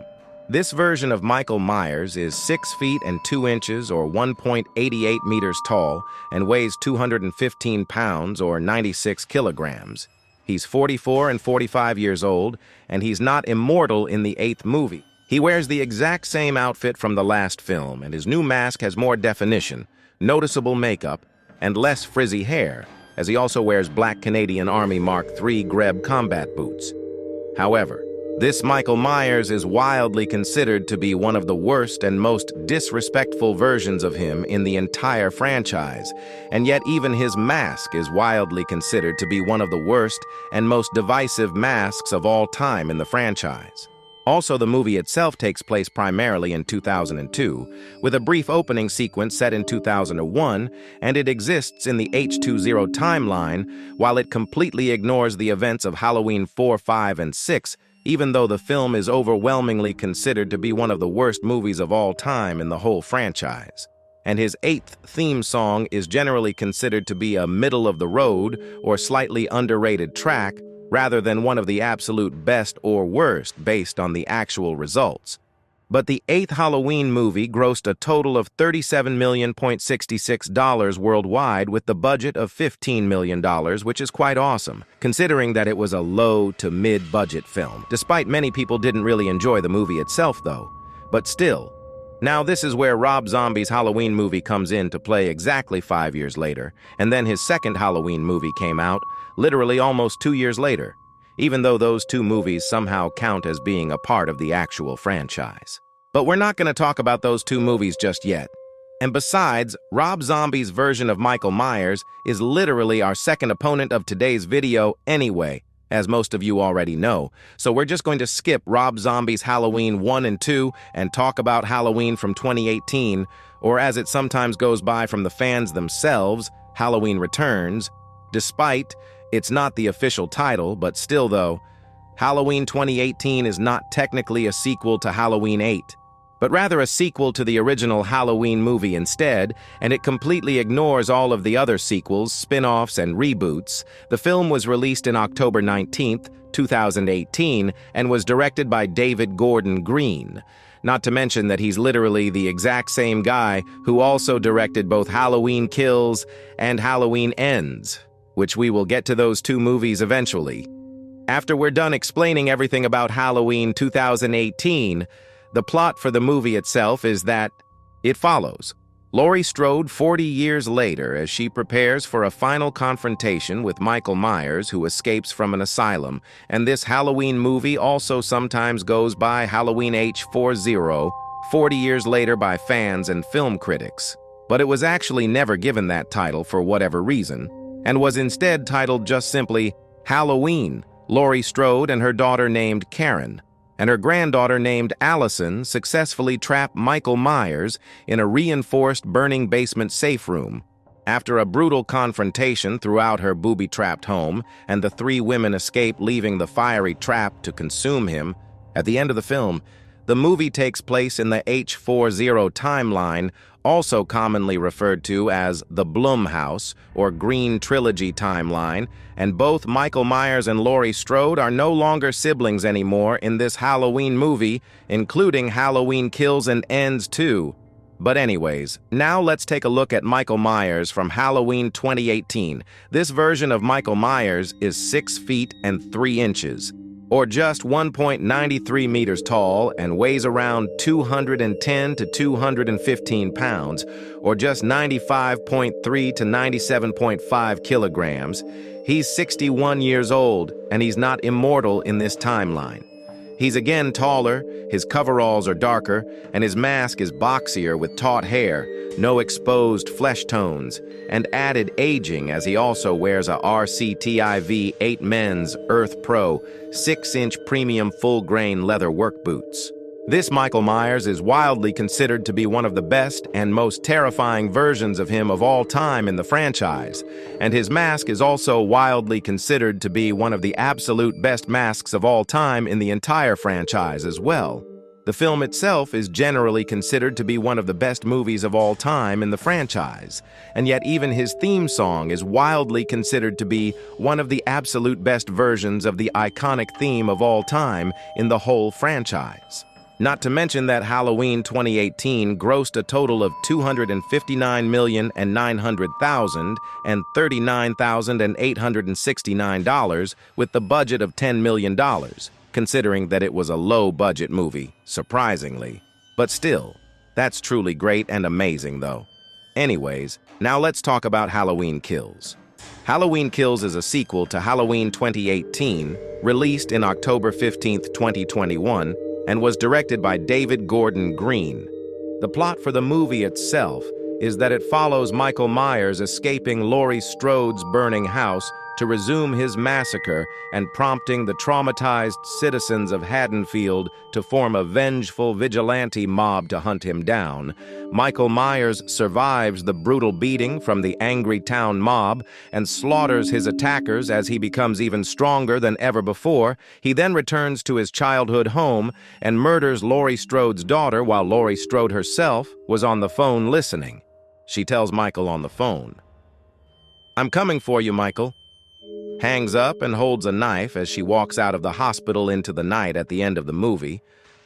This version of Michael Myers is 6 feet and 2 inches or 1.88 meters tall and weighs 215 pounds or 96 kilograms. He's 44 and 45 years old, and he's not immortal in the 8th movie. He wears the exact same outfit from the last film, and his new mask has more definition, noticeable makeup, and less frizzy hair, as he also wears black Canadian Army Mark III Greb combat boots. However, this Michael Myers is wildly considered to be one of the worst and most disrespectful versions of him in the entire franchise, and yet even his mask is wildly considered to be one of the worst and most divisive masks of all time in the franchise. Also, the movie itself takes place primarily in 2002, with a brief opening sequence set in 2001, and it exists in the H20 timeline, while it completely ignores the events of Halloween 4, 5, and 6, even though the film is overwhelmingly considered to be one of the worst movies of all time in the whole franchise. And his 8th theme song is generally considered to be a middle-of-the-road or slightly underrated track, rather than one of the absolute best or worst based on the actual results. But the 8th Halloween movie grossed a total of $37.66 million worldwide with the budget of $15 million, which is quite awesome, considering that it was a low to mid-budget film. Despite many people didn't really enjoy the movie itself, though. But still. Now this is where Rob Zombie's Halloween movie comes in to play exactly 5 years later, and then his second Halloween movie came out, literally almost 2 years later, even though those two movies somehow count as being a part of the actual franchise. But we're not going to talk about those two movies just yet. And besides, Rob Zombie's version of Michael Myers is literally our second opponent of today's video anyway, as most of you already know. So we're just going to skip Rob Zombie's Halloween 1 and 2 and talk about Halloween from 2018, or as it sometimes goes by from the fans themselves, Halloween Returns. Despite it's not the official title, but still though, Halloween 2018 is not technically a sequel to Halloween 8, but rather a sequel to the original Halloween movie instead, and it completely ignores all of the other sequels, spin-offs, and reboots. The film was released in October 19th, 2018, and was directed by David Gordon Green. Not to mention that he's literally the exact same guy who also directed both Halloween Kills and Halloween Ends, which we will get to those two movies eventually. After we're done explaining everything about Halloween 2018, the plot for the movie itself is that it follows Laurie Strode 40 years later as she prepares for a final confrontation with Michael Myers, who escapes from an asylum, and this Halloween movie also sometimes goes by Halloween H40, 40 years later by fans and film critics. But it was actually never given that title for whatever reason, and was instead titled just simply Halloween. Laurie Strode and her daughter named Karen, and her granddaughter named Allison successfully trap Michael Myers in a reinforced burning basement safe room. After a brutal confrontation throughout her booby-trapped home, and the three women escape leaving the fiery trap to consume him, at the end of the film, the movie takes place in the H40 timeline, also commonly referred to as the Blumhouse or Green Trilogy timeline, and both Michael Myers and Laurie Strode are no longer siblings anymore in this Halloween movie, including Halloween Kills and Ends too. But anyways, now let's take a look at Michael Myers from Halloween 2018. This version of Michael Myers is 6 feet and 3 inches. or just 1.93 meters tall and weighs around 210 to 215 pounds, or just 95.3 to 97.5 kilograms, he's 61 years old, and he's not immortal in this timeline. He's again taller, his coveralls are darker, and his mask is boxier with taut hair, no exposed flesh tones, and added aging as he also wears a RCTIV 8 Men's Earth Pro 6-inch premium full-grain leather work boots. This Michael Myers is wildly considered to be one of the best and most terrifying versions of him of all time in the franchise, and his mask is also wildly considered to be one of the absolute best masks of all time in the entire franchise as well. The film itself is generally considered to be one of the best movies of all time in the franchise, and yet even his theme song is wildly considered to be one of the absolute best versions of the iconic theme of all time in the whole franchise. Not to mention that Halloween 2018 grossed a total of $259,900,000 and $39,869 with the budget of $10 million, considering that it was a low-budget movie, surprisingly. But still, that's truly great and amazing, though. Anyways, now let's talk about Halloween Kills. Halloween Kills is a sequel to Halloween 2018, released in October 15, 2021, and was directed by David Gordon Green. The plot for the movie itself is that it follows Michael Myers escaping Laurie Strode's burning house to resume his massacre and prompting the traumatized citizens of Haddonfield to form a vengeful vigilante mob to hunt him down. Michael Myers survives the brutal beating from the angry town mob and slaughters his attackers as he becomes even stronger than ever before. He then returns to his childhood home and murders Laurie Strode's daughter while Laurie Strode herself was on the phone listening. She tells Michael on the phone, "I'm coming for you, Michael." Hangs up and holds a knife as she walks out of the hospital into the night at the end of the movie.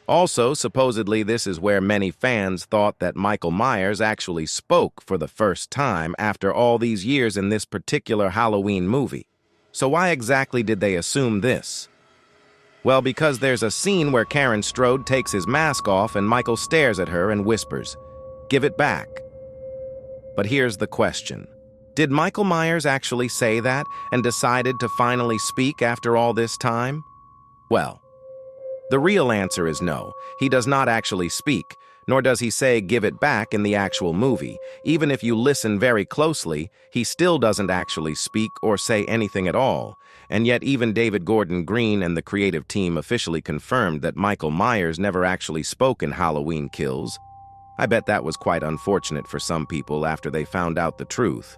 Also, supposedly this is where many fans thought that Michael Myers actually spoke for the first time after all these years in this particular Halloween movie. So why exactly did they assume this? Well, because there's a scene where Karen Strode takes his mask off and Michael stares at her and whispers, "Give it back." But here's the question. Did Michael Myers actually say that and decided to finally speak after all this time? Well, the real answer is no. He does not actually speak, nor does he say "give it back" in the actual movie. Even if you listen very closely, he still doesn't actually speak or say anything at all. And yet even David Gordon Green and the creative team officially confirmed that Michael Myers never actually spoke in Halloween Kills. I bet that was quite unfortunate for some people after they found out the truth.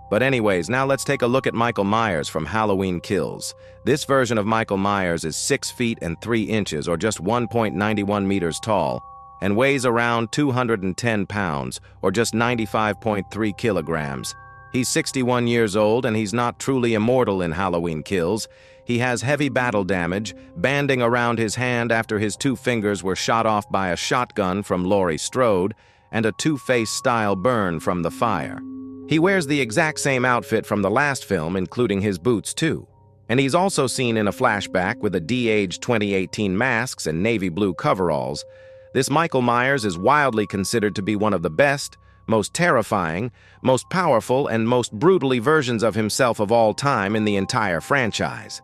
But anyways, now let's take a look at Michael Myers from Halloween Kills. This version of Michael Myers is 6 feet and 3 inches, or just 1.91 meters tall, and weighs around 210 pounds, or just 95.3 kilograms. He's 61 years old, and he's not truly immortal in Halloween Kills. He has heavy battle damage, banding around his hand after his 2 fingers were shot off by a shotgun from Laurie Strode, and a Two-Face style burn from the fire. He wears the exact same outfit from the last film, including his boots too. And he's also seen in a flashback with a de-aged 2018 masks and navy blue coveralls. This Michael Myers is wildly considered to be one of the best, most terrifying, most powerful, and most brutally versions of himself of all time in the entire franchise.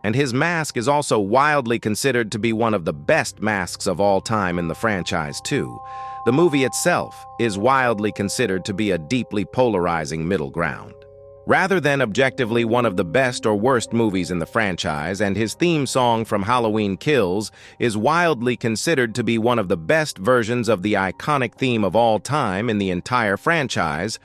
And his mask is also wildly considered to be one of the best masks of all time in the franchise too. The movie itself is wildly considered to be a deeply polarizing middle ground. Rather than objectively one of the best or worst movies in the franchise, and his theme song from Halloween Kills is wildly considered to be one of the best versions of the iconic theme of all time in the entire franchise.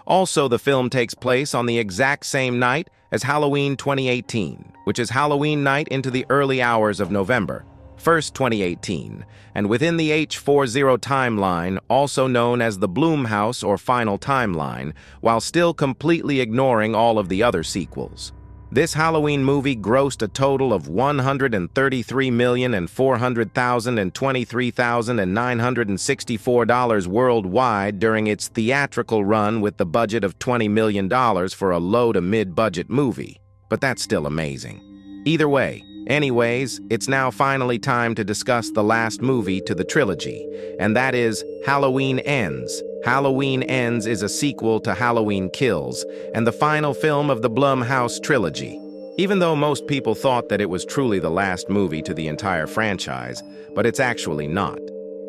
Also, the film takes place on the exact same night as Halloween 2018, which is Halloween night into the early hours of November 1st, 2018, and within the H40 timeline, also known as the Blumhouse or Final Timeline, while still completely ignoring all of the other sequels. This Halloween movie grossed a total of $133,400,000 and $23,964 worldwide during its theatrical run with the budget of $20 million for a low to mid-budget movie. But that's still amazing. Either way, Anyways, it's now finally time to discuss the last movie to the trilogy, and that is Halloween Ends. Halloween Ends is a sequel to Halloween Kills, and the final film of the Blumhouse trilogy. Even though most people thought that it was truly the last movie to the entire franchise, but it's actually not.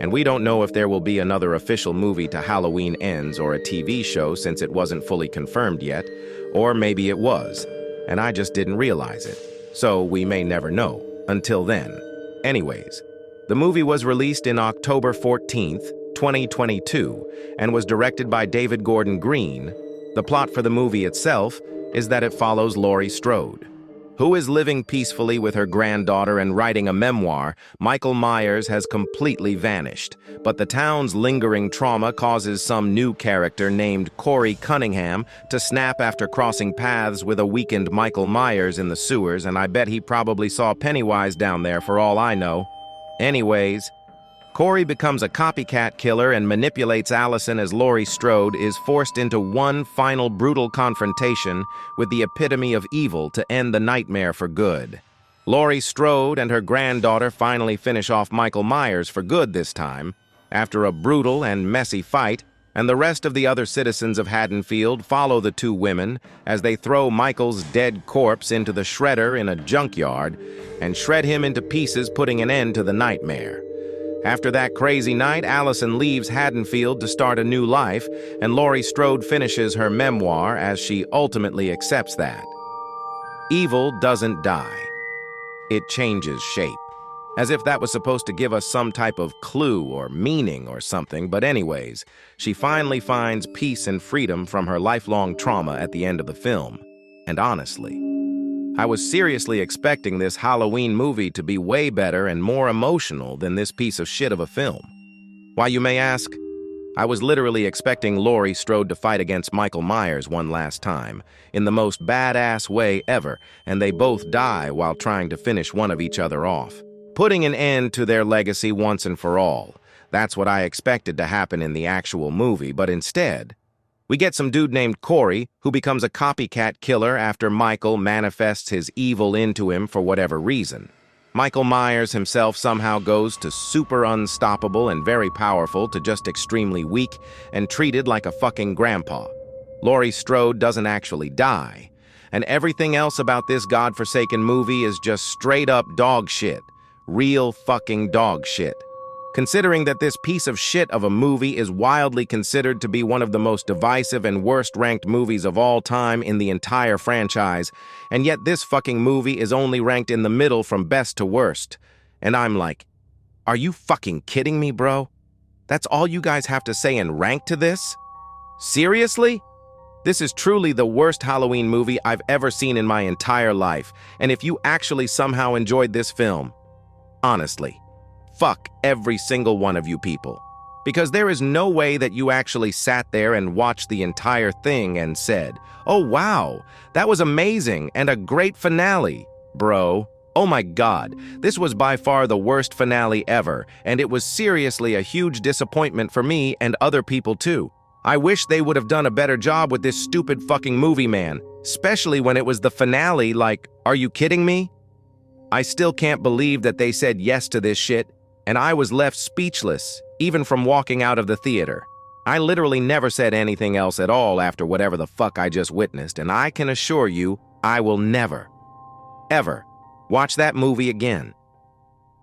And we don't know if there will be another official movie to Halloween Ends or a TV show since it wasn't fully confirmed yet, or maybe it was, and I just didn't realize it. So we may never know, until then. Anyways, the movie was released in October 14th, 2022, and was directed by David Gordon Green. The plot for the movie itself is that it follows Laurie Strode, who is living peacefully with her granddaughter and writing a memoir. Michael Myers has completely vanished, but the town's lingering trauma causes some new character named Corey Cunningham to snap after crossing paths with a weakened Michael Myers in the sewers, and I bet he probably saw Pennywise down there for all I know. Anyways, Corey becomes a copycat killer and manipulates Allison as Laurie Strode is forced into one final brutal confrontation with the epitome of evil to end the nightmare for good. Laurie Strode and her granddaughter finally finish off Michael Myers for good this time, after a brutal and messy fight, and the rest of the other citizens of Haddonfield follow the two women as they throw Michael's dead corpse into the shredder in a junkyard and shred him into pieces, putting an end to the nightmare. After that crazy night, Allison leaves Haddonfield to start a new life, and Laurie Strode finishes her memoir as she ultimately accepts that evil doesn't die. It changes shape. As if that was supposed to give us some type of clue or meaning or something, but anyways, she finally finds peace and freedom from her lifelong trauma at the end of the film. And honestly, I was seriously expecting this Halloween movie to be way better and more emotional than this piece of shit of a film. Why, you may ask? I was literally expecting Laurie Strode to fight against Michael Myers one last time, in the most badass way ever, and they both die while trying to finish one of each other off, putting an end to their legacy once and for all. That's what I expected to happen in the actual movie, but instead, we get some dude named Corey who becomes a copycat killer after Michael manifests his evil into him for whatever reason. Michael Myers himself somehow goes to super unstoppable and very powerful to just extremely weak and treated like a fucking grandpa. Laurie Strode doesn't actually die, and everything else about this godforsaken movie is just straight up dog shit. Real fucking dog shit. Considering that this piece of shit of a movie is wildly considered to be one of the most divisive and worst-ranked movies of all time in the entire franchise, and yet this fucking movie is only ranked in the middle from best to worst. And I'm like, are you fucking kidding me, bro? That's all you guys have to say and rank to this? Seriously? This is truly the worst Halloween movie I've ever seen in my entire life, and if you actually somehow enjoyed this film, honestly, fuck every single one of you people. Because there is no way that you actually sat there and watched the entire thing and said, "Oh wow, that was amazing and a great finale, bro." Oh my god, this was by far the worst finale ever, and it was seriously a huge disappointment for me and other people too. I wish they would have done a better job with this stupid fucking movie, man. Especially when it was the finale, like, are you kidding me? I still can't believe that they said yes to this shit, and I was left speechless, even from walking out of the theater. I literally never said anything else at all after whatever the fuck I just witnessed, and I can assure you, I will never, ever watch that movie again.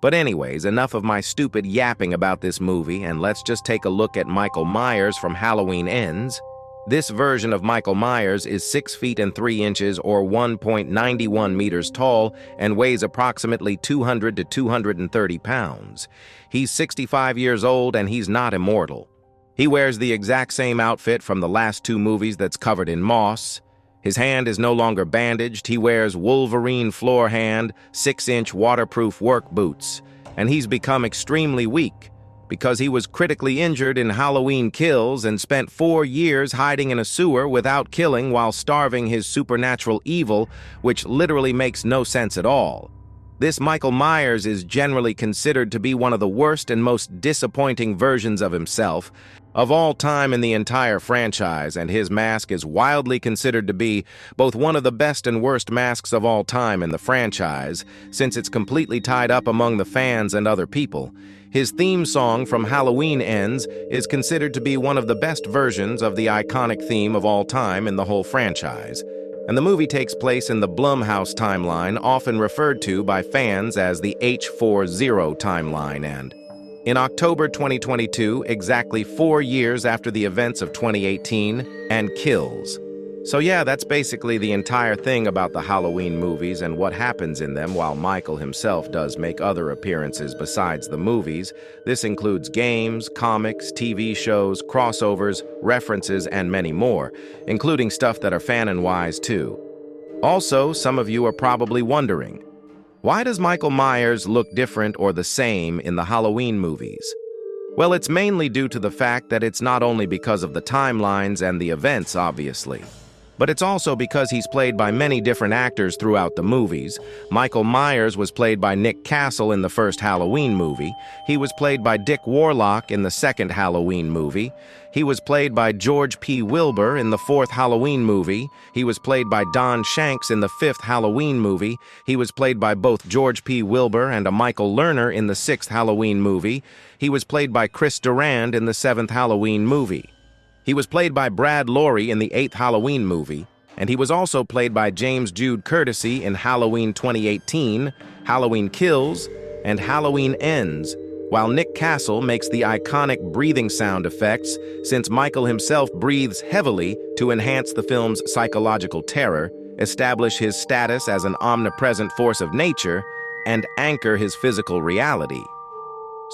But anyways, enough of my stupid yapping about this movie, and let's just take a look at Michael Myers from Halloween Ends. This version of Michael Myers is 6 feet and 3 inches or 1.91 meters tall and weighs approximately 200 to 230 pounds. He's 65 years old and he's not immortal. He wears the exact same outfit from the last two movies that's covered in moss. His hand is no longer bandaged. He wears Wolverine floor hand, 6-inch waterproof work boots, and he's become extremely weak because he was critically injured in Halloween Kills and spent 4 years hiding in a sewer without killing while starving his supernatural evil, which literally makes no sense at all. This Michael Myers is generally considered to be one of the worst and most disappointing versions of himself of all time in the entire franchise, and his mask is wildly considered to be both one of the best and worst masks of all time in the franchise, since it's completely tied up among the fans and other people. His theme song from Halloween Ends is considered to be one of the best versions of the iconic theme of all time in the whole franchise. And the movie takes place in the Blumhouse timeline, often referred to by fans as the H40 timeline, and in October 2022, exactly 4 years after the events of 2018, and kills. So yeah, that's basically the entire thing about the Halloween movies and what happens in them, while Michael himself does make other appearances besides the movies. This includes games, comics, TV shows, crossovers, references, and many more, including stuff that are fanon-wise too. Also, some of you are probably wondering, why does Michael Myers look different or the same in the Halloween movies? Well, it's mainly due to the fact that it's not only because of the timelines and the events, obviously, but it's also because he's played by many different actors throughout the movies. Michael Myers was played by Nick Castle in the first Halloween movie. He was played by Dick Warlock in the second Halloween movie. He was played by George P. Wilbur in the fourth Halloween movie. He was played by Don Shanks in the fifth Halloween movie. He was played by both George P. Wilbur and a Michael Lerner in the sixth Halloween movie. He was played by Chris Durand in the seventh Halloween movie. He was played by Brad Loree in the 8th Halloween movie, and he was also played by James Jude Courtesy in Halloween 2018, Halloween Kills, and Halloween Ends, while Nick Castle makes the iconic breathing sound effects, since Michael himself breathes heavily to enhance the film's psychological terror, establish his status as an omnipresent force of nature, and anchor his physical reality.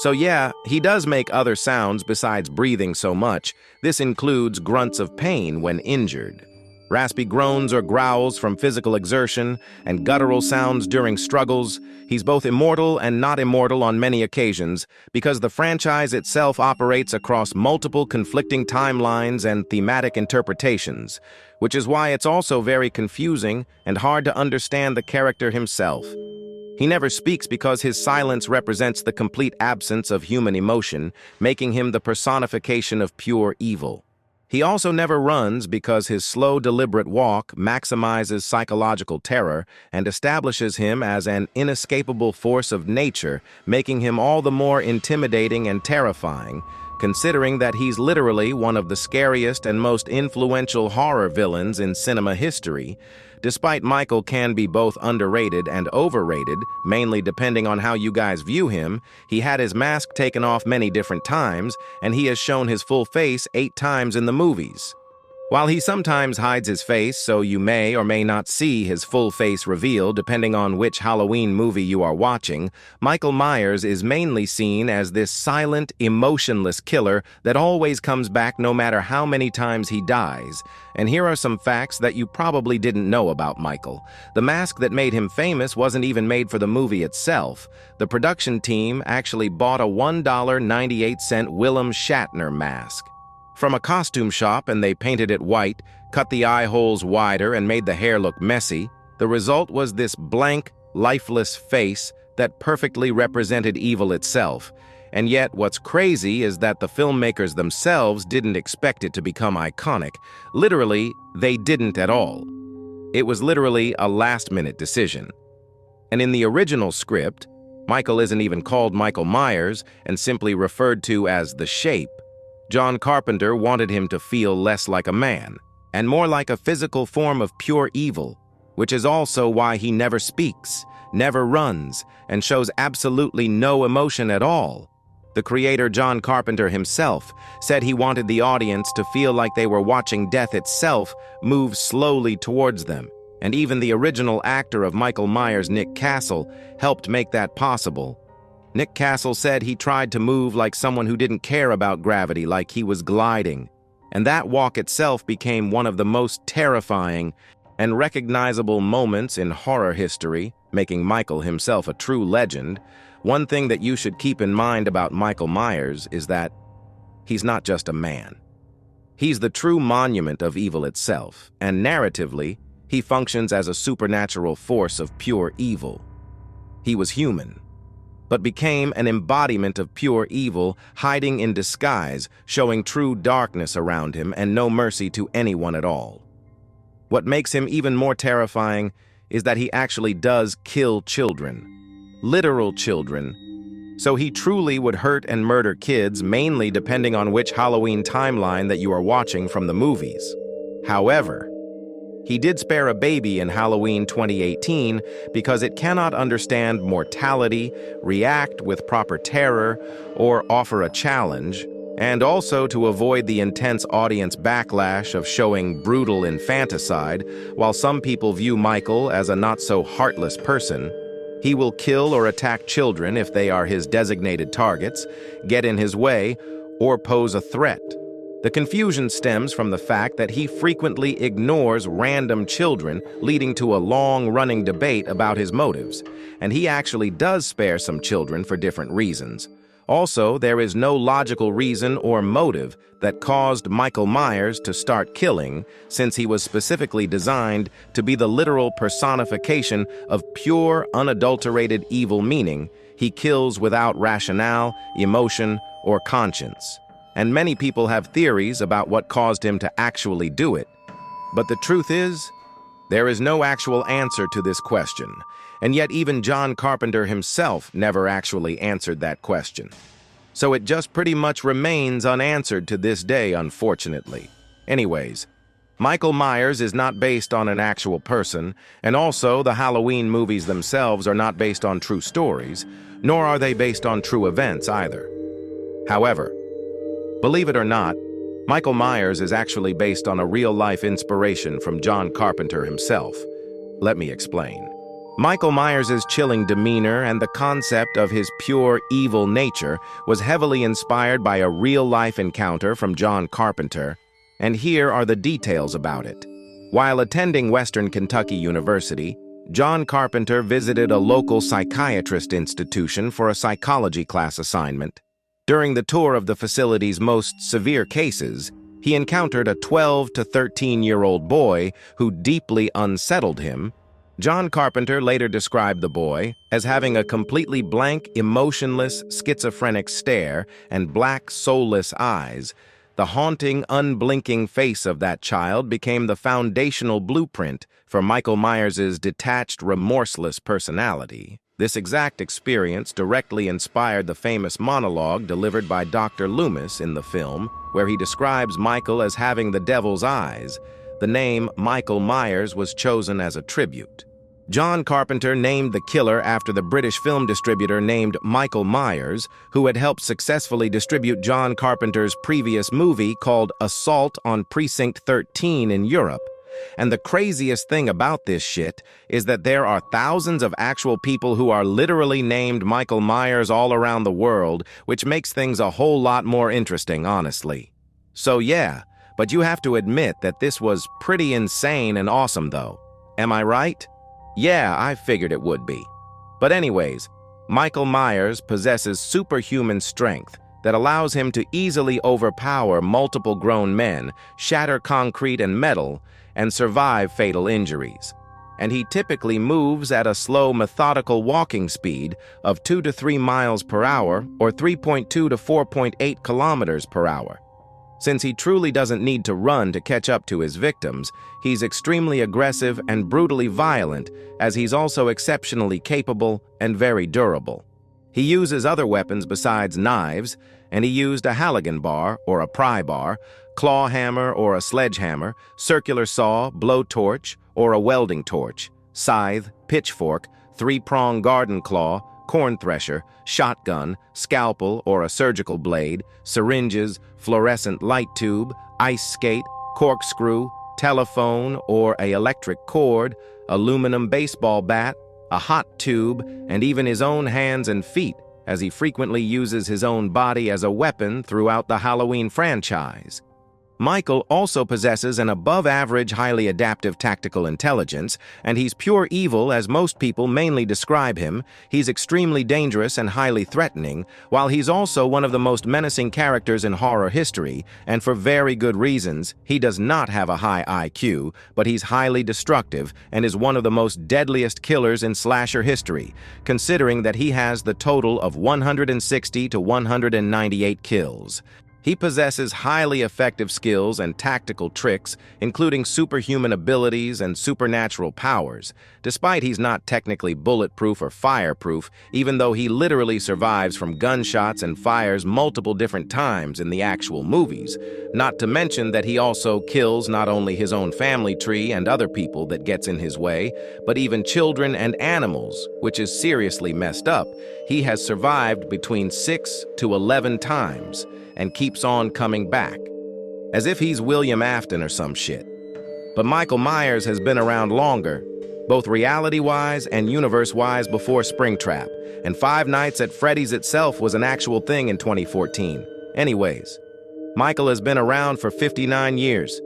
So yeah, he does make other sounds besides breathing so much. This includes grunts of pain when injured, raspy groans or growls from physical exertion, and guttural sounds during struggles. He's both immortal and not immortal on many occasions because the franchise itself operates across multiple conflicting timelines and thematic interpretations, which is why it's also very confusing and hard to understand the character himself. He never speaks because his silence represents the complete absence of human emotion, making him the personification of pure evil. He also never runs because his slow, deliberate walk maximizes psychological terror and establishes him as an inescapable force of nature, making him all the more intimidating and terrifying, considering that he's literally one of the scariest and most influential horror villains in cinema history. Despite Michael can be both underrated and overrated, mainly depending on how you guys view him, he had his mask taken off many different times, and he has shown his full face 8 times in the movies. While he sometimes hides his face, so you may or may not see his full face revealed depending on which Halloween movie you are watching, Michael Myers is mainly seen as this silent, emotionless killer that always comes back no matter how many times he dies. And here are some facts that you probably didn't know about Michael. The mask that made him famous wasn't even made for the movie itself. The production team actually bought a $1.98 Willem Shatner mask from a costume shop, and they painted it white, cut the eye holes wider, and made the hair look messy. The result was this blank, lifeless face that perfectly represented evil itself. And yet, what's crazy is that the filmmakers themselves didn't expect it to become iconic. Literally, they didn't at all. It was literally a last-minute decision. And in the original script, Michael isn't even called Michael Myers and simply referred to as the Shape. John Carpenter wanted him to feel less like a man and more like a physical form of pure evil, which is also why he never speaks, never runs, and shows absolutely no emotion at all. The creator, John Carpenter himself, said he wanted the audience to feel like they were watching death itself move slowly towards them, and even the original actor of Michael Myers, Nick Castle, helped make that possible. Nick Castle said he tried to move like someone who didn't care about gravity, like he was gliding. And that walk itself became one of the most terrifying and recognizable moments in horror history, making Michael himself a true legend. One thing that you should keep in mind about Michael Myers is that he's not just a man. He's the true monument of evil itself, and narratively, he functions as a supernatural force of pure evil. He was human, but became an embodiment of pure evil, hiding in disguise, showing true darkness around him and no mercy to anyone at all. What makes him even more terrifying is that he actually does kill children. Literal children. So he truly would hurt and murder kids, mainly depending on which Halloween timeline that you are watching from the movies. However, he did spare a baby in Halloween 2018 because it cannot understand mortality, react with proper terror, or offer a challenge, and also to avoid the intense audience backlash of showing brutal infanticide. While some people view Michael as a not-so-heartless person, he will kill or attack children if they are his designated targets, get in his way, or pose a threat. The confusion stems from the fact that he frequently ignores random children, leading to a long-running debate about his motives, and he actually does spare some children for different reasons. Also, there is no logical reason or motive that caused Michael Myers to start killing, since he was specifically designed to be the literal personification of pure, unadulterated evil, meaning he kills without rationale, emotion, or conscience. And many people have theories about what caused him to actually do it. But the truth is, there is no actual answer to this question. And yet even John Carpenter himself never actually answered that question. So it just pretty much remains unanswered to this day, unfortunately. Anyways, Michael Myers is not based on an actual person, and also the Halloween movies themselves are not based on true stories, nor are they based on true events either. However, believe it or not, Michael Myers is actually based on a real-life inspiration from John Carpenter himself. Let me explain. Michael Myers' chilling demeanor and the concept of his pure evil nature was heavily inspired by a real-life encounter from John Carpenter, and here are the details about it. While attending Western Kentucky University, John Carpenter visited a local psychiatrist institution for a psychology class assignment. During the tour of the facility's most severe cases, he encountered a 12 to 13-year-old boy who deeply unsettled him. John Carpenter later described the boy as having a completely blank, emotionless, schizophrenic stare and black, soulless eyes. The haunting, unblinking face of that child became the foundational blueprint for Michael Myers' detached, remorseless personality. This exact experience directly inspired the famous monologue delivered by Dr. Loomis in the film, where he describes Michael as having the devil's eyes. The name Michael Myers was chosen as a tribute. John Carpenter named the killer after the British film distributor named Michael Myers, who had helped successfully distribute John Carpenter's previous movie called Assault on Precinct 13 in Europe. And the craziest thing about this shit is that there are thousands of actual people who are literally named Michael Myers all around the world, which makes things a whole lot more interesting, honestly. So yeah, but you have to admit that this was pretty insane and awesome though. Am I right? Yeah, I figured it would be. But anyways, Michael Myers possesses superhuman strength that allows him to easily overpower multiple grown men, shatter concrete and metal, and survive fatal injuries. And he typically moves at a slow, methodical walking speed of 2 to 3 miles per hour or 3.2 to 4.8 kilometers per hour. Since he truly doesn't need to run to catch up to his victims, he's extremely aggressive and brutally violent, as he's also exceptionally capable and very durable. He uses other weapons besides knives, and he used a Halligan bar or a pry bar, claw hammer or a sledgehammer, circular saw, blowtorch, or a welding torch, scythe, pitchfork, 3-prong garden claw, corn thresher, shotgun, scalpel or a surgical blade, syringes, fluorescent light tube, ice skate, corkscrew, telephone or a electric cord, aluminum baseball bat, a hot tube, and even his own hands and feet, as he frequently uses his own body as a weapon throughout the Halloween franchise. Michael also possesses an above-average, highly adaptive tactical intelligence, and he's pure evil as most people mainly describe him. He's extremely dangerous and highly threatening, while he's also one of the most menacing characters in horror history, and for very good reasons. He does not have a high IQ, but he's highly destructive and is one of the most deadliest killers in slasher history, considering that he has the total of 160 to 198 kills. He possesses highly effective skills and tactical tricks, including superhuman abilities and supernatural powers. Despite he's not technically bulletproof or fireproof, even though he literally survives from gunshots and fires multiple different times in the actual movies. Not to mention that he also kills not only his own family tree and other people that gets in his way, but even children and animals, which is seriously messed up. He has survived between 6 to 11 times and keeps on coming back, as if he's William Afton or some shit. But Michael Myers has been around longer, both reality-wise and universe-wise, before Springtrap, and Five Nights at Freddy's itself was an actual thing in 2014. Anyways, Michael has been around for 59 years.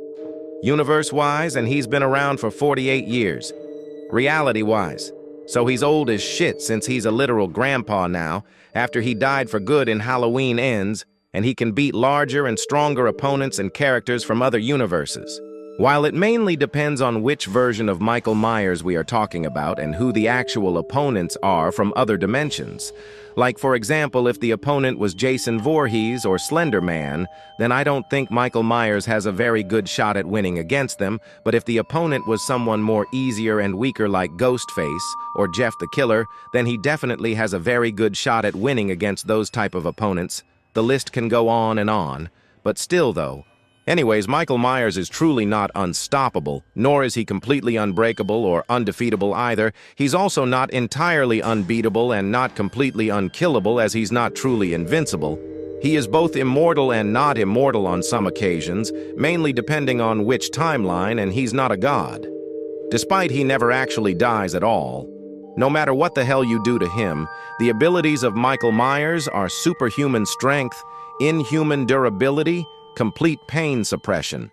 Universe-wise, and he's been around for 48 years. Reality-wise, so he's old as shit since he's a literal grandpa now, after he died for good in Halloween Ends, and he can beat larger and stronger opponents and characters from other universes. While it mainly depends on which version of Michael Myers we are talking about and who the actual opponents are from other dimensions. Like, for example, if the opponent was Jason Voorhees or Slender Man, then I don't think Michael Myers has a very good shot at winning against them, but if the opponent was someone more easier and weaker like Ghostface or Jeff the Killer, then he definitely has a very good shot at winning against those type of opponents. The list can go on, but still though. Anyways, Michael Myers is truly not unstoppable, nor is he completely unbreakable or undefeatable either. He's also not entirely unbeatable and not completely unkillable, as he's not truly invincible. He is both immortal and not immortal on some occasions, mainly depending on which timeline, and he's not a god. Despite he never actually dies at all. No matter what the hell you do to him, the abilities of Michael Myers are superhuman strength, inhuman durability, complete pain suppression,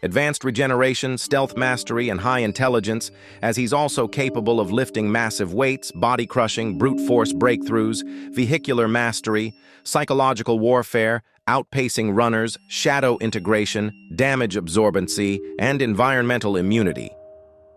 advanced regeneration, stealth mastery, and high intelligence, as he's also capable of lifting massive weights, body crushing, brute force breakthroughs, vehicular mastery, psychological warfare, outpacing runners, shadow integration, damage absorbency, and environmental immunity.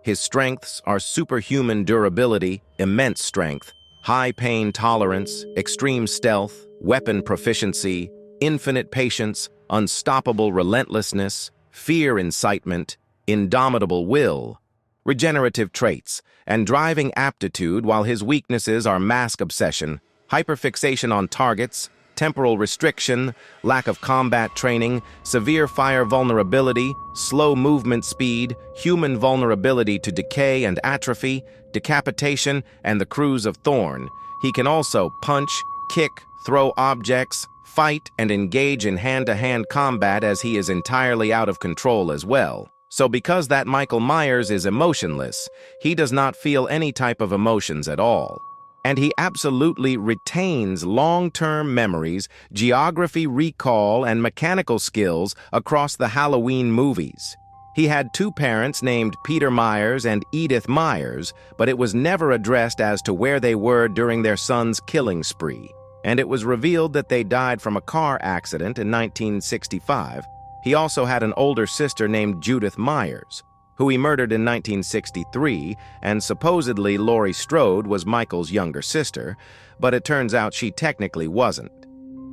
His strengths are superhuman durability, immense strength, high pain tolerance, extreme stealth, weapon proficiency, infinite patience, unstoppable relentlessness, fear incitement, indomitable will, regenerative traits, and driving aptitude, while his weaknesses are mask obsession, hyperfixation on targets, temporal restriction, lack of combat training, severe fire vulnerability, slow movement speed, human vulnerability to decay and atrophy, decapitation, and the Cruise of Thorn. He can also punch, kick, throw objects, fight, and engage in hand-to-hand combat, as he is entirely out of control as well. So because that Michael Myers is emotionless, he does not feel any type of emotions at all. And he absolutely retains long-term memories, geography recall, and mechanical skills across the Halloween movies. He had two parents named Peter Myers and Edith Myers, but it was never addressed as to where they were during their son's killing spree. And it was revealed that they died from a car accident in 1965. He also had an older sister named Judith Myers, who he murdered in 1963, and supposedly Laurie Strode was Michael's younger sister, but it turns out she technically wasn't.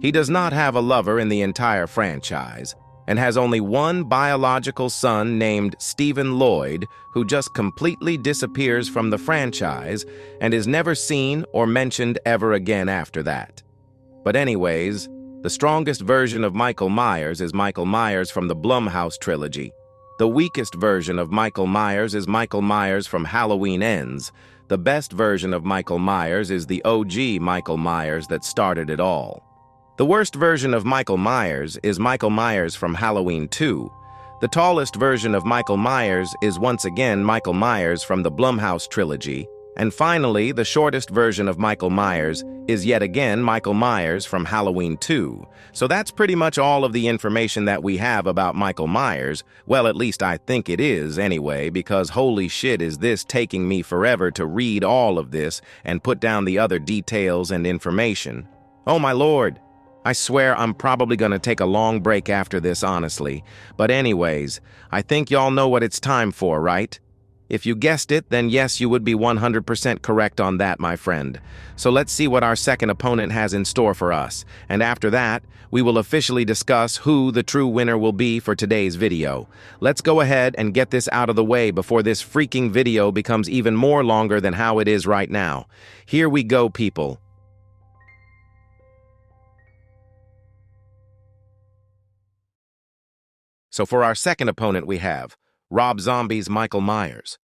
He does not have a lover in the entire franchise, and has only one biological son named Stephen Lloyd, who just completely disappears from the franchise and is never seen or mentioned ever again after that. But anyways, the strongest version of Michael Myers is Michael Myers from the Blumhouse trilogy. The weakest version of Michael Myers is Michael Myers from Halloween Ends. The best version of Michael Myers is the OG Michael Myers that started it all. The worst version of Michael Myers is Michael Myers from Halloween 2. The tallest version of Michael Myers is once again Michael Myers from the Blumhouse trilogy. And finally, the shortest version of Michael Myers is yet again Michael Myers from Halloween 2. So that's pretty much all of the information that we have about Michael Myers. Well, at least I think it is anyway, because holy shit is this taking me forever to read all of this and put down the other details and information. Oh my lord. I swear I'm probably gonna take a long break after this, honestly. But anyways, I think y'all know what it's time for, right? If you guessed it, then yes, you would be 100% correct on that, my friend. So let's see what our second opponent has in store for us. And after that, we will officially discuss who the true winner will be for today's video. Let's go ahead and get this out of the way before this freaking video becomes even more longer than how it is right now. Here we go, people. So for our second opponent, we have Rob Zombie's Michael Myers.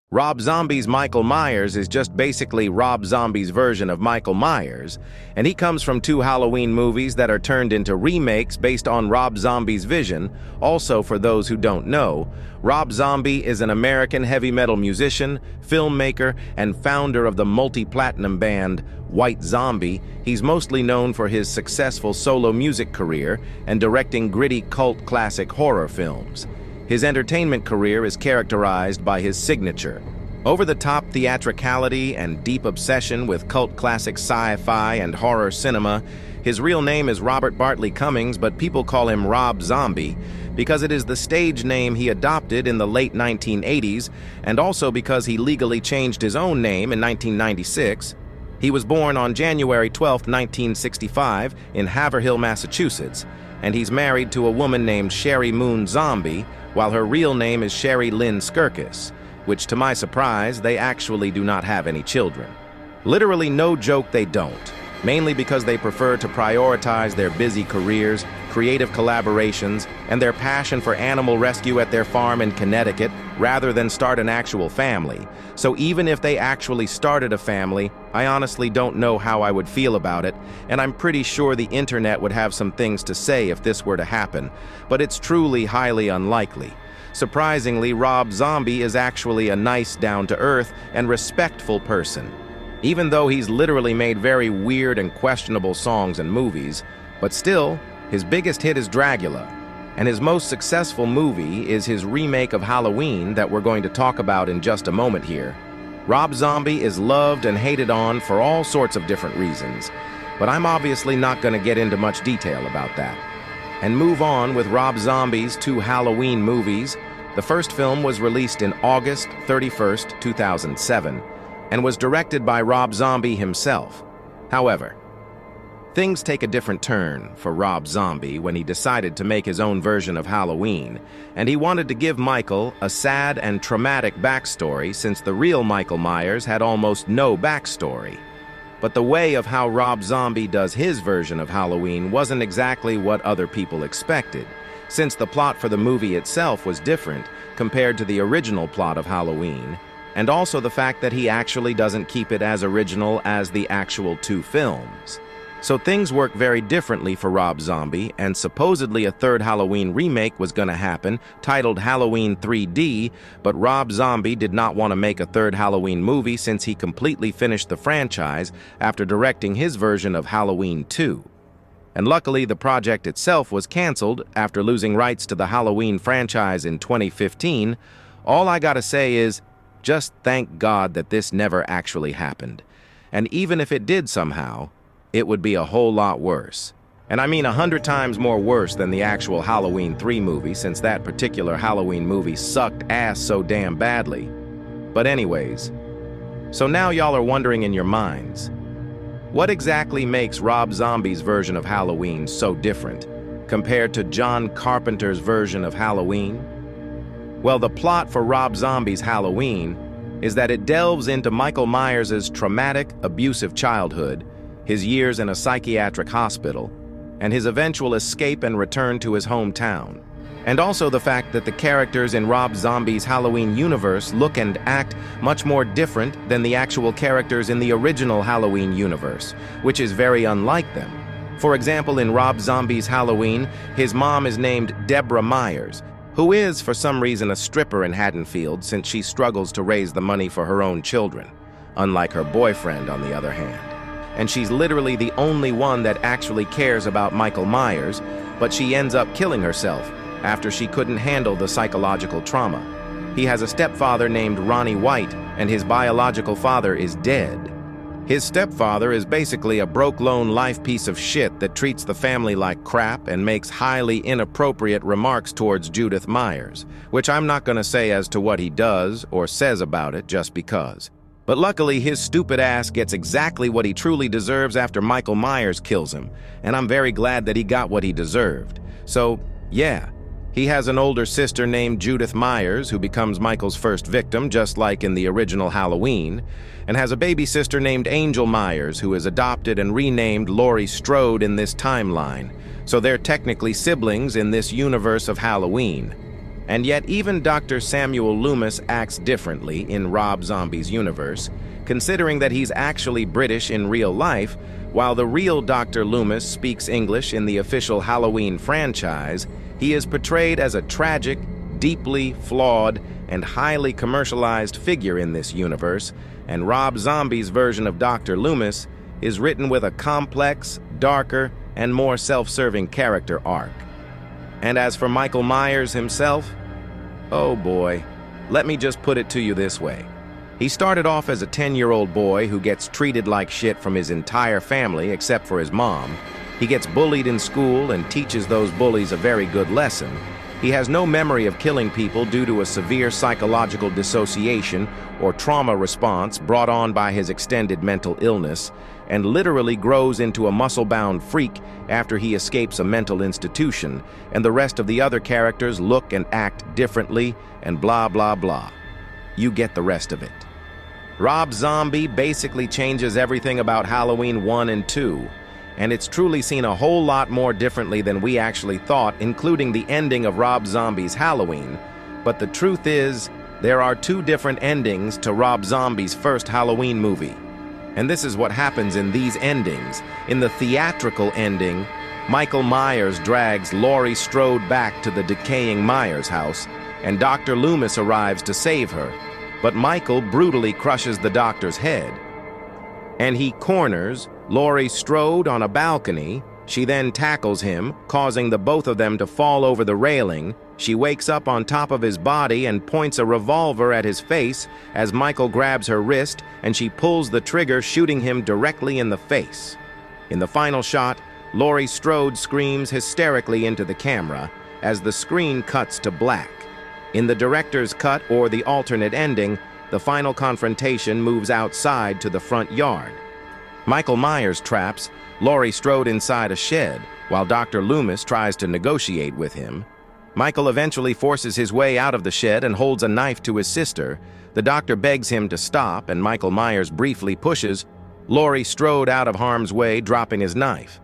Rob Zombie's Michael Myers is just basically Rob Zombie's version of Michael Myers, and he comes from 2 Halloween movies that are turned into remakes based on Rob Zombie's vision. Also, for those who don't know, Rob Zombie is an American heavy metal musician, filmmaker, and founder of the multi-platinum band White Zombie. He's mostly known for his successful solo music career and directing gritty cult classic horror films. His entertainment career is characterized by his signature, over-the-top theatricality and deep obsession with cult classic sci-fi and horror cinema. His real name is Robert Bartley Cummings, but people call him Rob Zombie because it is the stage name he adopted in the late 1980s, and also because he legally changed his own name in 1996. He was born on January 12, 1965, in Haverhill, Massachusetts, and he's married to a woman named Sherry Moon Zombie, while her real name is Sherry Lynn Skirkis, which to my surprise, they actually do not have any children. Literally no joke, they don't, mainly because they prefer to prioritize their busy careers, creative collaborations, and their passion for animal rescue at their farm in Connecticut rather than start an actual family. So even if they actually started a family, I honestly don't know how I would feel about it, and I'm pretty sure the internet would have some things to say if this were to happen, but it's truly highly unlikely. Surprisingly, Rob Zombie is actually a nice, down-to-earth, and respectful person, even though he's literally made very weird and questionable songs and movies. But still, his biggest hit is Dragula, and his most successful movie is his remake of Halloween that we're going to talk about in just a moment here. Rob Zombie is loved and hated on for all sorts of different reasons, but I'm obviously not going to get into much detail about that. And move on with Rob Zombie's 2 Halloween movies. The first film was released in August 31st, 2007, and was directed by Rob Zombie himself. However, things take a different turn for Rob Zombie when he decided to make his own version of Halloween, and he wanted to give Michael a sad and traumatic backstory since the real Michael Myers had almost no backstory. But the way of how Rob Zombie does his version of Halloween wasn't exactly what other people expected, since the plot for the movie itself was different compared to the original plot of Halloween, and also the fact that he actually doesn't keep it as original as the actual 2 films. So things work very differently for Rob Zombie, and supposedly a 3rd Halloween remake was going to happen, titled Halloween 3D, but Rob Zombie did not want to make a 3rd Halloween movie since he completely finished the franchise after directing his version of Halloween 2. And luckily, the project itself was canceled after losing rights to the Halloween franchise in 2015. All I gotta say is, just thank God that this never actually happened. And even if it did somehow, it would be a whole lot worse. And I mean 100 times more worse than the actual Halloween 3 movie, since that particular Halloween movie sucked ass so damn badly. But anyways, so now y'all are wondering in your minds, what exactly makes Rob Zombie's version of Halloween so different compared to John Carpenter's version of Halloween? Well, the plot for Rob Zombie's Halloween is that it delves into Michael Myers' traumatic, abusive childhood, his years in a psychiatric hospital, and his eventual escape and return to his hometown. And also the fact that the characters in Rob Zombie's Halloween universe look and act much more different than the actual characters in the original Halloween universe, which is very unlike them. For example, in Rob Zombie's Halloween, his mom is named Deborah Myers, who is, for some reason, a stripper in Haddonfield since she struggles to raise the money for her own children, unlike her boyfriend, on the other hand. And she's literally the only one that actually cares about Michael Myers, but she ends up killing herself after she couldn't handle the psychological trauma. He has a stepfather named Ronnie White, and his biological father is dead. His stepfather is basically a broke lone life piece of shit that treats the family like crap and makes highly inappropriate remarks towards Judith Myers, which I'm not gonna say as to what he does or says about it just because. But luckily, his stupid ass gets exactly what he truly deserves after Michael Myers kills him, and I'm very glad that he got what he deserved. So, yeah. He has an older sister named Judith Myers, who becomes Michael's first victim, just like in the original Halloween, and has a baby sister named Angel Myers, who is adopted and renamed Laurie Strode in this timeline, so they're technically siblings in this universe of Halloween. And yet even Dr. Samuel Loomis acts differently in Rob Zombie's universe, considering that he's actually British in real life, while the real Dr. Loomis speaks English in the official Halloween franchise. He is portrayed as a tragic, deeply flawed, and highly commercialized figure in this universe, and Rob Zombie's version of Dr. Loomis is written with a complex, darker, and more self-serving character arc. And as for Michael Myers himself, oh boy, let me just put it to you this way. He started off as a 10-year-old boy who gets treated like shit from his entire family except for his mom. He gets bullied in school and teaches those bullies a very good lesson. He has no memory of killing people due to a severe psychological dissociation or trauma response brought on by his extended mental illness, and literally grows into a muscle-bound freak after he escapes a mental institution, and the rest of the other characters look and act differently, and blah blah blah. You get the rest of it. Rob Zombie basically changes everything about Halloween 1 and 2. And it's truly seen a whole lot more differently than we actually thought, including the ending of Rob Zombie's Halloween. But the truth is, there are two different endings to Rob Zombie's first Halloween movie. And this is what happens in these endings. In the theatrical ending, Michael Myers drags Laurie Strode back to the decaying Myers house, and Dr. Loomis arrives to save her. But Michael brutally crushes the doctor's head. And he corners Laurie Strode on a balcony. She then tackles him, causing the both of them to fall over the railing. She wakes up on top of his body and points a revolver at his face as Michael grabs her wrist, and she pulls the trigger, shooting him directly in the face. In the final shot, Laurie Strode screams hysterically into the camera as the screen cuts to black. In the director's cut, or the alternate ending, the final confrontation moves outside to the front yard. Michael Myers traps Laurie Strode inside a shed, while Dr. Loomis tries to negotiate with him. Michael eventually forces his way out of the shed and holds a knife to his sister. The doctor begs him to stop, and Michael Myers briefly pushes Laurie Strode out of harm's way, dropping his knife.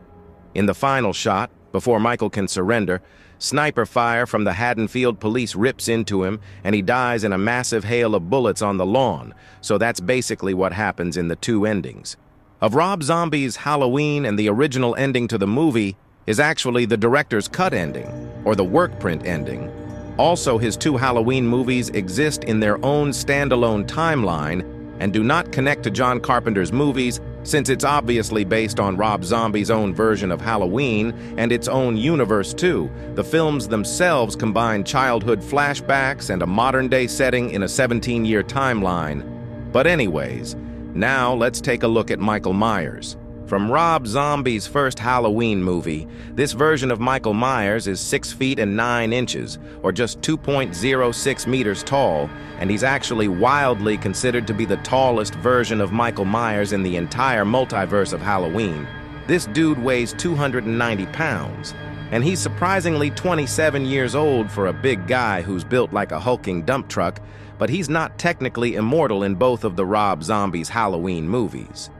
In the final shot, before Michael can surrender, sniper fire from the Haddonfield police rips into him, and he dies in a massive hail of bullets on the lawn. So that's basically what happens in the two endings. Of Rob Zombie's Halloween, and the original ending to the movie is actually the director's cut ending, or the work print ending. Also, his two Halloween movies exist in their own standalone timeline and do not connect to John Carpenter's movies, since it's obviously based on Rob Zombie's own version of Halloween and its own universe too. The films themselves combine childhood flashbacks and a modern-day setting in a 17-year timeline. But anyways, now let's take a look at Michael Myers. From Rob Zombie's first Halloween movie, this version of Michael Myers is 6 feet and 9 inches, or just 2.06 meters tall, and he's actually wildly considered to be the tallest version of Michael Myers in the entire multiverse of Halloween. This dude weighs 290 pounds, and he's surprisingly 27 years old for a big guy who's built like a hulking dump truck, but he's not technically immortal in both of the Rob Zombie's Halloween movies.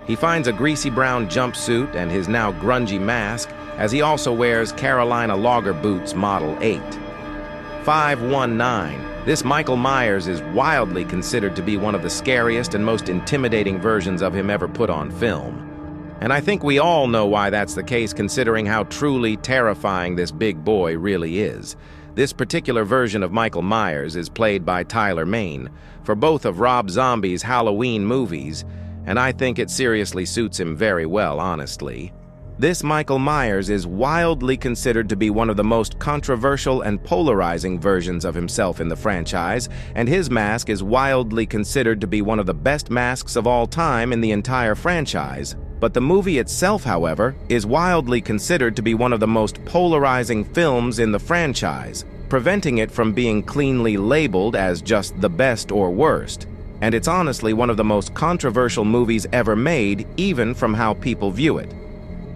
He finds a greasy brown jumpsuit and his now grungy mask, as he also wears Carolina Logger boots model 8. 519. This Michael Myers is wildly considered to be one of the scariest and most intimidating versions of him ever put on film. And I think we all know why that's the case, considering how truly terrifying this big boy really is. This particular version of Michael Myers is played by Tyler Mane for both of Rob Zombie's Halloween movies, and I think it seriously suits him very well, honestly. This Michael Myers is wildly considered to be one of the most controversial and polarizing versions of himself in the franchise, and his mask is wildly considered to be one of the best masks of all time in the entire franchise. But the movie itself, however, is wildly considered to be one of the most polarizing films in the franchise, preventing it from being cleanly labeled as just the best or worst. And it's honestly one of the most controversial movies ever made, even from how people view it.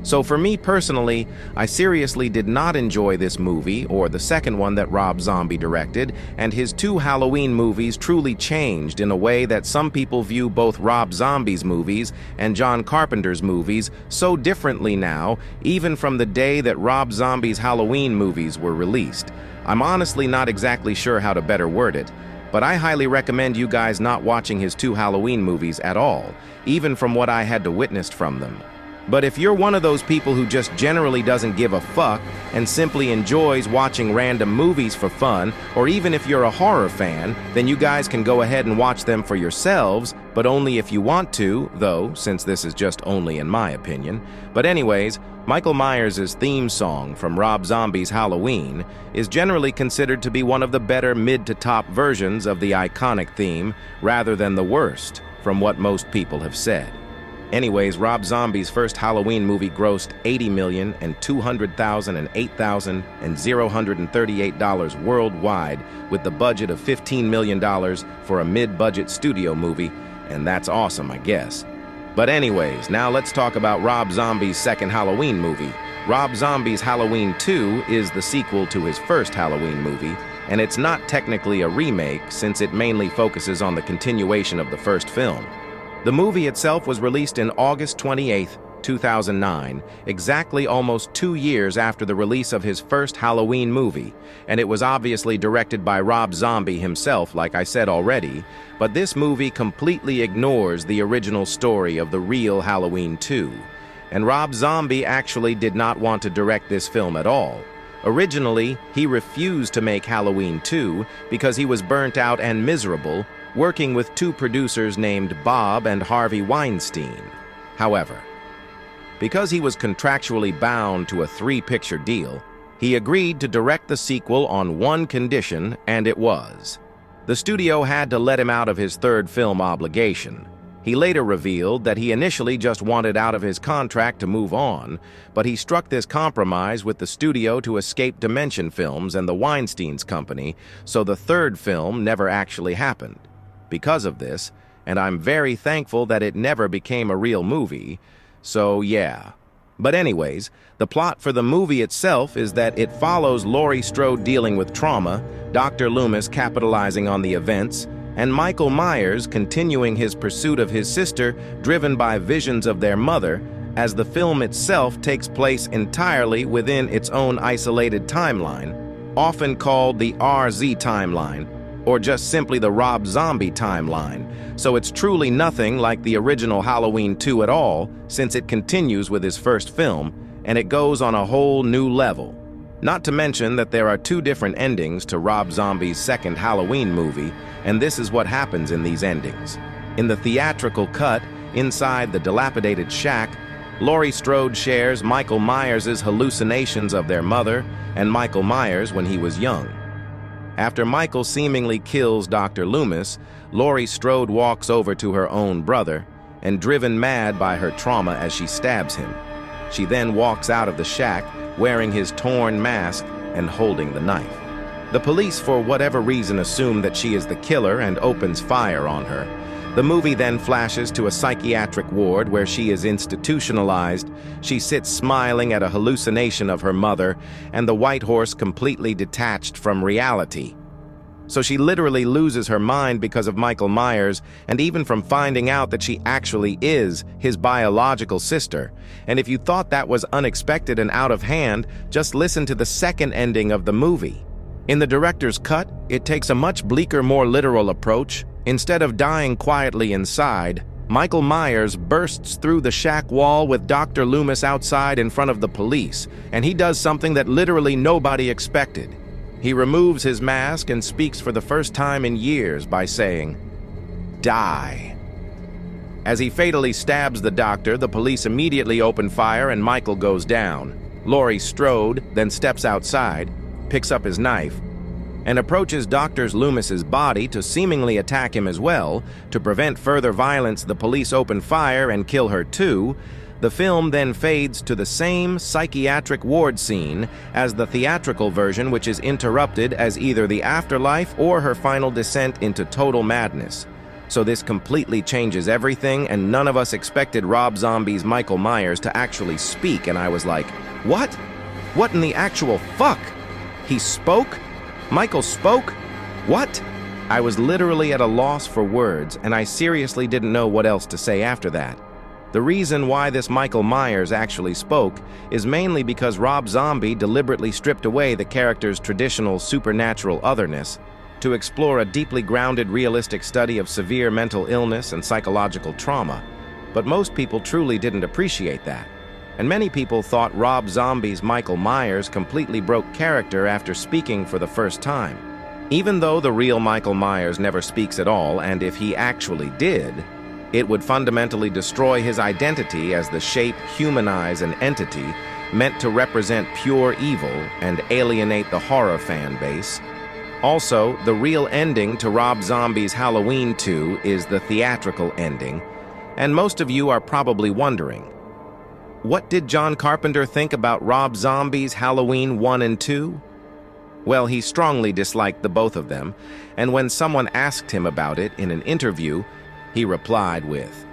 So for me personally, I seriously did not enjoy this movie or the second one that Rob Zombie directed, and his two Halloween movies truly changed in a way that some people view both Rob Zombie's movies and John Carpenter's movies so differently now, even from the day that Rob Zombie's Halloween movies were released. I'm honestly not exactly sure how to better word it, but I highly recommend you guys not watching his two Halloween movies at all, even from what I had to witness from them. But if you're one of those people who just generally doesn't give a fuck and simply enjoys watching random movies for fun, or even if you're a horror fan, then you guys can go ahead and watch them for yourselves, but only if you want to, though, since this is just only in my opinion. But anyways, Michael Myers' theme song from Rob Zombie's Halloween is generally considered to be one of the better mid-to-top versions of the iconic theme, rather than the worst, from what most people have said. Anyways, Rob Zombie's first Halloween movie grossed $80 million and $200,000 and $8,000 and $038 worldwide, with the budget of $15 million for a mid-budget studio movie, and that's awesome, I guess. But anyways, now let's talk about Rob Zombie's second Halloween movie. Rob Zombie's Halloween 2 is the sequel to his first Halloween movie, and it's not technically a remake since it mainly focuses on the continuation of the first film. The movie itself was released in August 28, 2009, exactly almost 2 years after the release of his first Halloween movie, and it was obviously directed by Rob Zombie himself, like I said already, but this movie completely ignores the original story of the real Halloween 2. And Rob Zombie actually did not want to direct this film at all. Originally, he refused to make Halloween 2 because he was burnt out and miserable, working with two producers named Bob and Harvey Weinstein. However, because he was contractually bound to a 3-picture deal, he agreed to direct the sequel on one condition, and it was: the studio had to let him out of his third film obligation. He later revealed that he initially just wanted out of his contract to move on, but he struck this compromise with the studio to escape Dimension Films and the Weinstein's company, so the third film never actually happened. Because of this, and I'm very thankful that it never became a real movie, so yeah. But anyways, the plot for the movie itself is that it follows Laurie Strode dealing with trauma, Dr. Loomis capitalizing on the events, and Michael Myers continuing his pursuit of his sister, driven by visions of their mother, as the film itself takes place entirely within its own isolated timeline, often called the RZ timeline, or just simply the Rob Zombie timeline, so it's truly nothing like the original Halloween 2 at all, since it continues with his first film, and it goes on a whole new level. Not to mention that there are 2 different endings to Rob Zombie's second Halloween movie, and this is what happens in these endings. In the theatrical cut, inside the dilapidated shack, Laurie Strode shares Michael Myers' hallucinations of their mother and Michael Myers when he was young. After Michael seemingly kills Dr. Loomis, Laurie Strode walks over to her own brother, and driven mad by her trauma as she stabs him. She then walks out of the shack, wearing his torn mask and holding the knife. The police, for whatever reason, assume that she is the killer and opens fire on her. The movie then flashes to a psychiatric ward where she is institutionalized. She sits smiling at a hallucination of her mother, and the White Horse completely detached from reality. So she literally loses her mind because of Michael Myers, and even from finding out that she actually is his biological sister. And if you thought that was unexpected and out of hand, just listen to the second ending of the movie. In the director's cut, it takes a much bleaker, more literal approach. Instead of dying quietly inside, Michael Myers bursts through the shack wall with Dr. Loomis outside in front of the police, and he does something that literally nobody expected. He removes his mask and speaks for the first time in years by saying, "Die." As he fatally stabs the doctor, the police immediately open fire and Michael goes down. Laurie Strode then steps outside, picks up his knife, and approaches Dr. Loomis's body to seemingly attack him as well. To prevent further violence, the police open fire and kill her too. The film then fades to the same psychiatric ward scene as the theatrical version, which is interrupted as either the afterlife or her final descent into total madness. So this completely changes everything, and none of us expected Rob Zombie's Michael Myers to actually speak, and I was like, what? What in the actual fuck? He spoke? Michael spoke? What? I was literally at a loss for words, and I seriously didn't know what else to say after that. The reason why this Michael Myers actually spoke is mainly because Rob Zombie deliberately stripped away the character's traditional supernatural otherness to explore a deeply grounded, realistic study of severe mental illness and psychological trauma. But most people truly didn't appreciate that. And many people thought Rob Zombie's Michael Myers completely broke character after speaking for the first time. Even though the real Michael Myers never speaks at all, and if he actually did, it would fundamentally destroy his identity as the shape, humanize an entity meant to represent pure evil and alienate the horror fan base. Also, the real ending to Rob Zombie's Halloween 2 is the theatrical ending, and most of you are probably wondering, what did John Carpenter think about Rob Zombie's Halloween 1 and 2? Well, he strongly disliked the both of them, and when someone asked him about it in an interview, he replied with,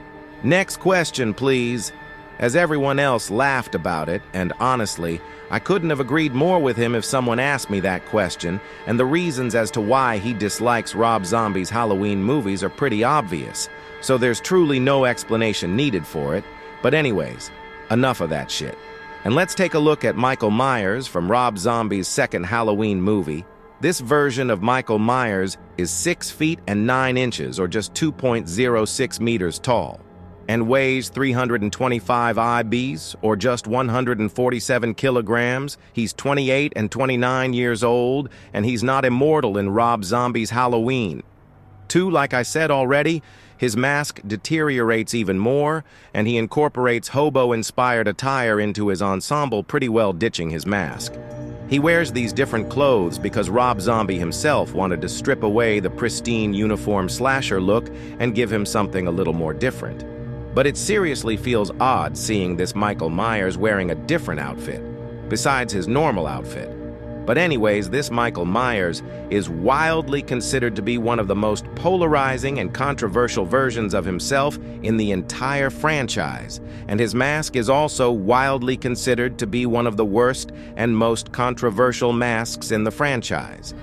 "Next question, please," as everyone else laughed about it, and honestly, I couldn't have agreed more with him if someone asked me that question, and the reasons as to why he dislikes Rob Zombie's Halloween movies are pretty obvious, so there's truly no explanation needed for it. But anyways, enough of that shit. And let's take a look at Michael Myers from Rob Zombie's second Halloween movie. This version of Michael Myers is 6 feet and 9 inches, or just 2.06 meters tall, and weighs 325 IBs, or just 147 kilograms. He's 28 and 29 years old, and he's not immortal in Rob Zombie's Halloween 2. Like I said already, his mask deteriorates even more, and he incorporates hobo-inspired attire into his ensemble, pretty well ditching his mask. He wears these different clothes because Rob Zombie himself wanted to strip away the pristine uniform slasher look and give him something a little more different. But it seriously feels odd seeing this Michael Myers wearing a different outfit, besides his normal outfit. But anyways, this Michael Myers is wildly considered to be one of the most polarizing and controversial versions of himself in the entire franchise, and his mask is also wildly considered to be one of the worst and most controversial masks in the franchise.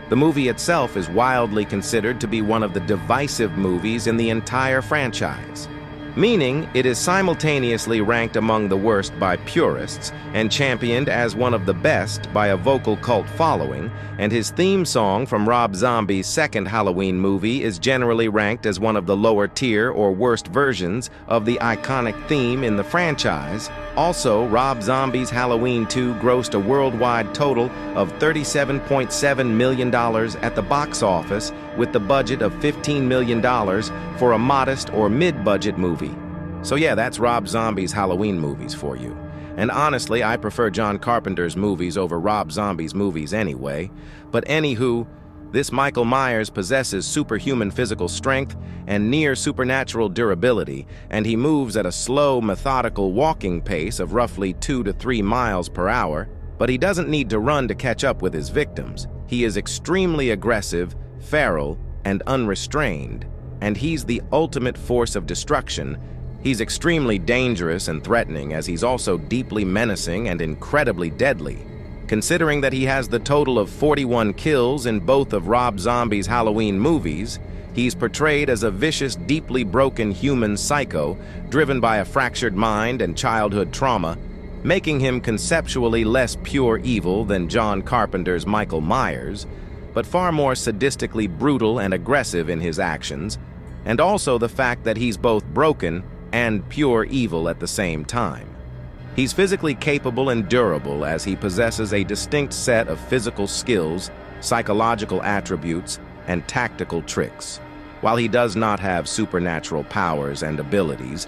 The movie itself is wildly considered to be one of the divisive movies in the entire franchise, meaning it is simultaneously ranked among the worst by purists and championed as one of the best by a vocal cult following, and his theme song from Rob Zombie's second Halloween movie is generally ranked as one of the lower tier or worst versions of the iconic theme in the franchise. Also, Rob Zombie's Halloween 2 grossed a worldwide total of $37.7 million at the box office, with the budget of $15 million for a modest or mid-budget movie. So yeah, that's Rob Zombie's Halloween movies for you. And honestly, I prefer John Carpenter's movies over Rob Zombie's movies anyway. But anywho, this Michael Myers possesses superhuman physical strength and near supernatural durability, and he moves at a slow, methodical walking pace of roughly 2 to 3 miles per hour. But he doesn't need to run to catch up with his victims. He is extremely aggressive, feral, and unrestrained, and he's the ultimate force of destruction. He's extremely dangerous and threatening, as he's also deeply menacing and incredibly deadly. Considering that he has the total of 41 kills in both of Rob Zombie's Halloween movies, he's portrayed as a vicious, deeply broken human psycho, driven by a fractured mind and childhood trauma, making him conceptually less pure evil than John Carpenter's Michael Myers, but far more sadistically brutal and aggressive in his actions. and also the fact that he's both broken and pure evil at the same time. He's physically capable and durable as he possesses a distinct set of physical skills, psychological attributes, and tactical tricks. While he does not have supernatural powers and abilities,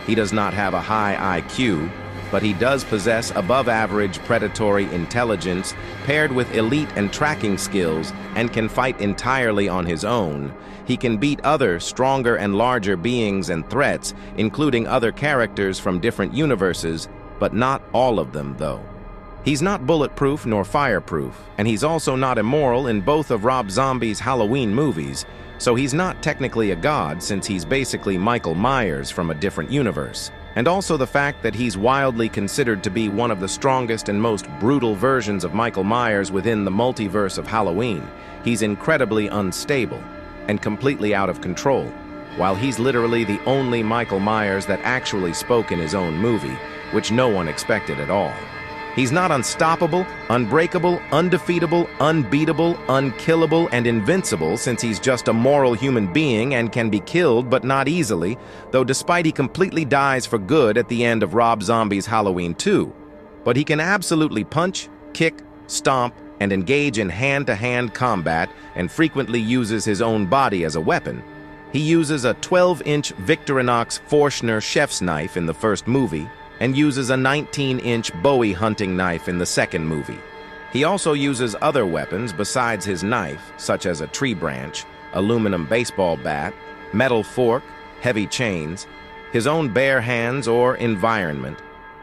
he does not have a high IQ, but he does possess above-average predatory intelligence paired with elite and tracking skills and can fight entirely on his own. He can beat other, stronger and larger beings and threats, including other characters from different universes, but not all of them, though. He's not bulletproof nor fireproof, and he's also not immoral in both of Rob Zombie's Halloween movies, so he's not technically a god since he's basically Michael Myers from a different universe. And also the fact that he's wildly considered to be one of the strongest and most brutal versions of Michael Myers within the multiverse of Halloween. He's incredibly unstable and completely out of control, while he's literally the only Michael Myers that actually spoke in his own movie, which no one expected at all. He's not unstoppable, unbreakable, undefeatable, unbeatable, unkillable, and invincible since he's just a moral human being and can be killed but not easily, though despite he completely dies for good at the end of Rob Zombie's Halloween 2. But he can absolutely punch, kick, stomp, and engage in hand-to-hand combat and frequently uses his own body as a weapon. He uses a 12-inch Victorinox Forstner chef's knife in the first movie, and uses a 19-inch Bowie hunting knife in the second movie. He also uses other weapons besides his knife, such as a tree branch, aluminum baseball bat, metal fork, heavy chains, his own bare hands or environment,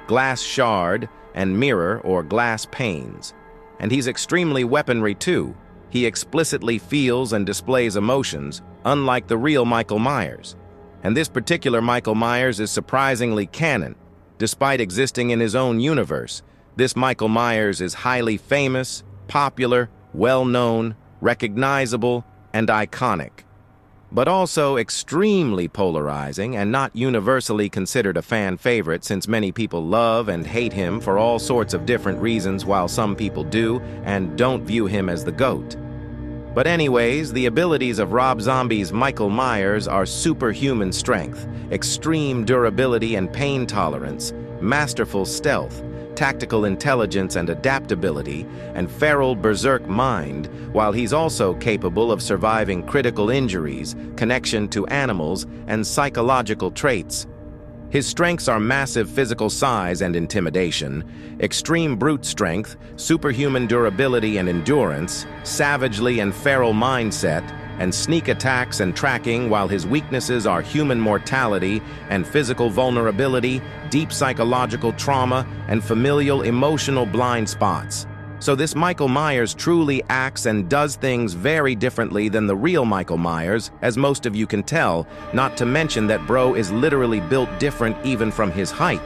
glass shard, and mirror or glass panes. And he's extremely weaponry too. He explicitly feels and displays emotions, unlike the real Michael Myers. And this particular Michael Myers is surprisingly canon. Despite existing in his own universe, this Michael Myers is highly famous, popular, well-known, recognizable, and iconic, but also extremely polarizing and not universally considered a fan favorite since many people love and hate him for all sorts of different reasons while some people do and don't view him as the GOAT. But anyways, the abilities of Rob Zombie's Michael Myers are superhuman strength, extreme durability and pain tolerance, masterful stealth, tactical intelligence and adaptability, and feral berserk mind, while he's also capable of surviving critical injuries, connection to animals, and psychological traits. His strengths are massive physical size and intimidation, extreme brute strength, superhuman durability and endurance, savagely and feral mindset, and sneak attacks and tracking, while his weaknesses are human mortality and physical vulnerability, deep psychological trauma, and familial emotional blind spots. So this Michael Myers truly acts and does things very differently than the real Michael Myers, as most of you can tell, not to mention that bro is literally built different even from his height.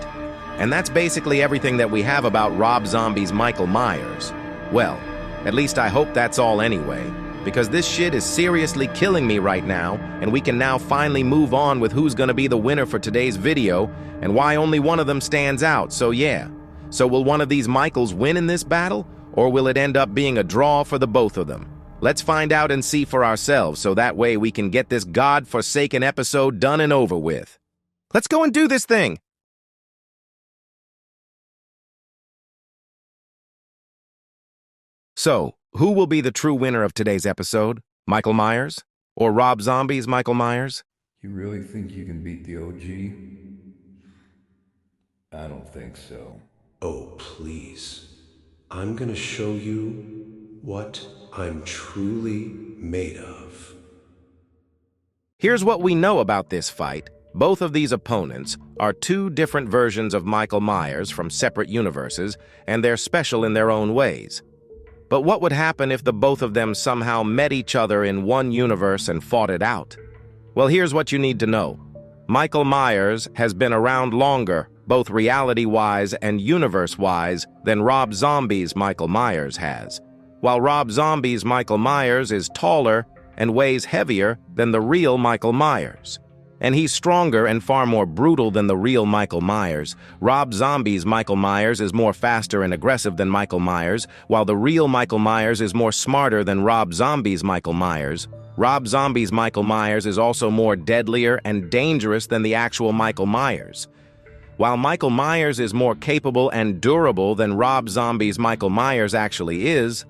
And that's basically everything that we have about Rob Zombie's Michael Myers. Well, at least I hope that's all anyway, because this shit is seriously killing me right now, and we can now finally move on with who's gonna be the winner for today's video, and why only one of them stands out, so yeah. So will one of these Michaels win in this battle? Or will it end up being a draw for the both of them? Let's find out and see for ourselves, so that way we can get this god-forsaken episode done and over with. Let's go and do this thing! So, who will be the true winner of today's episode? Michael Myers? Or Rob Zombie's Michael Myers? You really think you can beat the OG? I don't think so. Oh, please. I'm gonna show you what I'm truly made of. Here's what we know about this fight. Both of these opponents are two different versions of Michael Myers from separate universes, and they're special in their own ways. But what would happen if the both of them somehow met each other in one universe and fought it out? Well, here's what you need to know. Michael Myers has been around longer, both reality-wise and universe-wise, than Rob Zombie's Michael Myers has, while Rob Zombie's Michael Myers is taller and weighs heavier than the real Michael Myers. And he's stronger and far more brutal than the real Michael Myers. Rob Zombie's Michael Myers is more faster and aggressive than Michael Myers, while the real Michael Myers is more smarter than Rob Zombie's Michael Myers. Rob Zombie's Michael Myers is also more deadlier and dangerous than the actual Michael Myers. While Michael Myers is more capable and durable than Rob Zombie's Michael Myers actually is,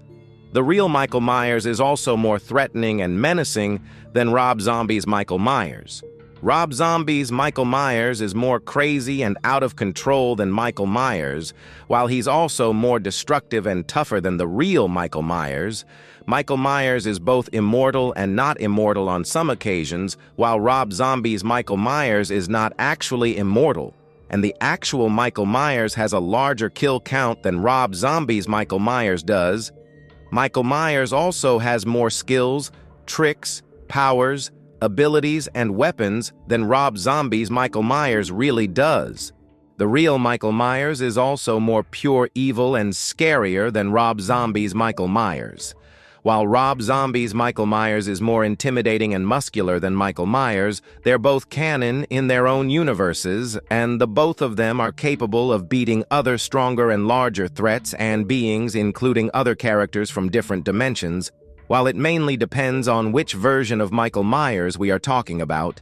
the real Michael Myers is also more threatening and menacing than Rob Zombie's Michael Myers. Rob Zombie's Michael Myers is more crazy and out of control than Michael Myers, while he's also more destructive and tougher than the real Michael Myers. Michael Myers is both immortal and not immortal on some occasions, while Rob Zombie's Michael Myers is not actually immortal. And the actual Michael Myers has a larger kill count than Rob Zombie's Michael Myers does. Michael Myers also has more skills, tricks, powers, abilities, and weapons than Rob Zombie's Michael Myers really does. The real Michael Myers is also more pure evil and scarier than Rob Zombie's Michael Myers. While Rob Zombie's Michael Myers is more intimidating and muscular than Michael Myers, they're both canon in their own universes, and the both of them are capable of beating other stronger and larger threats and beings, including other characters from different dimensions, while it mainly depends on which version of Michael Myers we are talking about,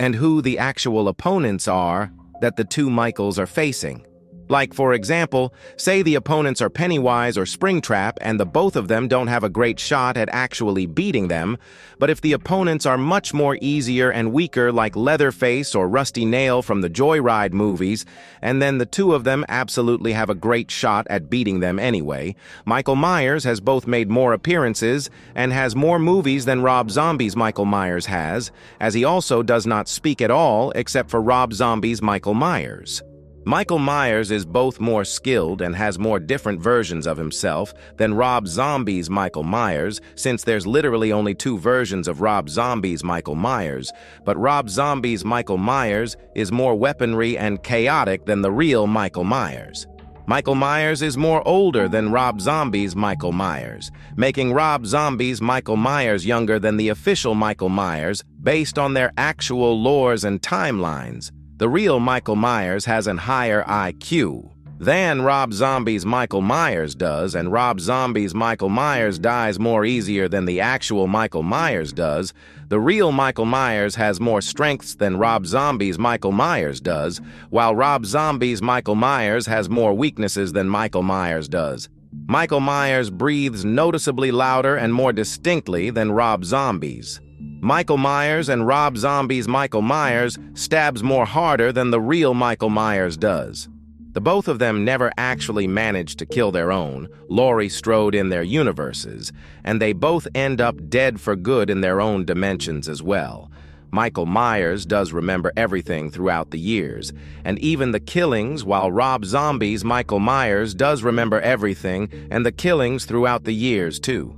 and who the actual opponents are that the two Michaels are facing. Like, for example, say the opponents are Pennywise or Springtrap and the both of them don't have a great shot at actually beating them, but if the opponents are much more easier and weaker like Leatherface or Rusty Nail from the Joyride movies, and then the two of them absolutely have a great shot at beating them anyway. Michael Myers has both made more appearances and has more movies than Rob Zombie's Michael Myers has, as he also does not speak at all except for Rob Zombie's Michael Myers. Michael Myers is both more skilled and has more different versions of himself than Rob Zombie's Michael Myers, since there's literally only two versions of Rob Zombie's Michael Myers, but Rob Zombie's Michael Myers is more weaponry and chaotic than the real Michael Myers. Michael Myers is more older than Rob Zombie's Michael Myers, making Rob Zombie's Michael Myers younger than the official Michael Myers based on their actual lores and timelines. The real Michael Myers has an higher IQ than Rob Zombie's Michael Myers does, and Rob Zombie's Michael Myers dies more easier than the actual Michael Myers does. The real Michael Myers has more strengths than Rob Zombie's Michael Myers does, while Rob Zombie's Michael Myers has more weaknesses than Michael Myers does. Michael Myers breathes noticeably louder and more distinctly than Rob Zombie's. Michael Myers and Rob Zombie's Michael Myers stabs more harder than the real Michael Myers does. The both of them never actually managed to kill their own, Laurie Strode in their universes, and they both end up dead for good in their own dimensions as well. Michael Myers does remember everything throughout the years, and even the killings, while Rob Zombie's Michael Myers does remember everything and the killings throughout the years too.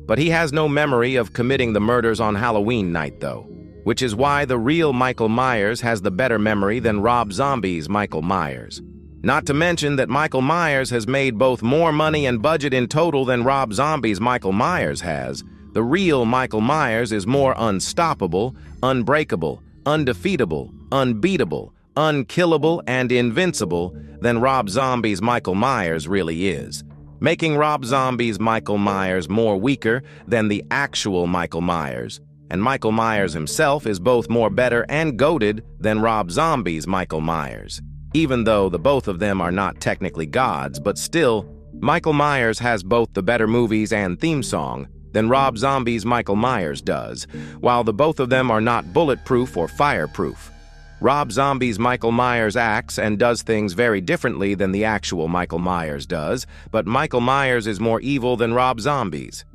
But he has no memory of committing the murders on Halloween night, though, which is why the real Michael Myers has the better memory than Rob Zombie's Michael Myers. Not to mention that Michael Myers has made both more money and budget in total than Rob Zombie's Michael Myers has. The real Michael Myers is more unstoppable, unbreakable, undefeatable, unbeatable, unkillable, and invincible than Rob Zombie's Michael Myers really is, making Rob Zombie's Michael Myers more weaker than the actual Michael Myers. And Michael Myers himself is both more better and goated than Rob Zombie's Michael Myers. Even though the both of them are not technically gods, but still, Michael Myers has both the better movies and theme song than Rob Zombie's Michael Myers does, while the both of them are not bulletproof or fireproof. Rob Zombie's Michael Myers acts and does things very differently than the actual Michael Myers does, but Michael Myers is more evil than Rob Zombie's.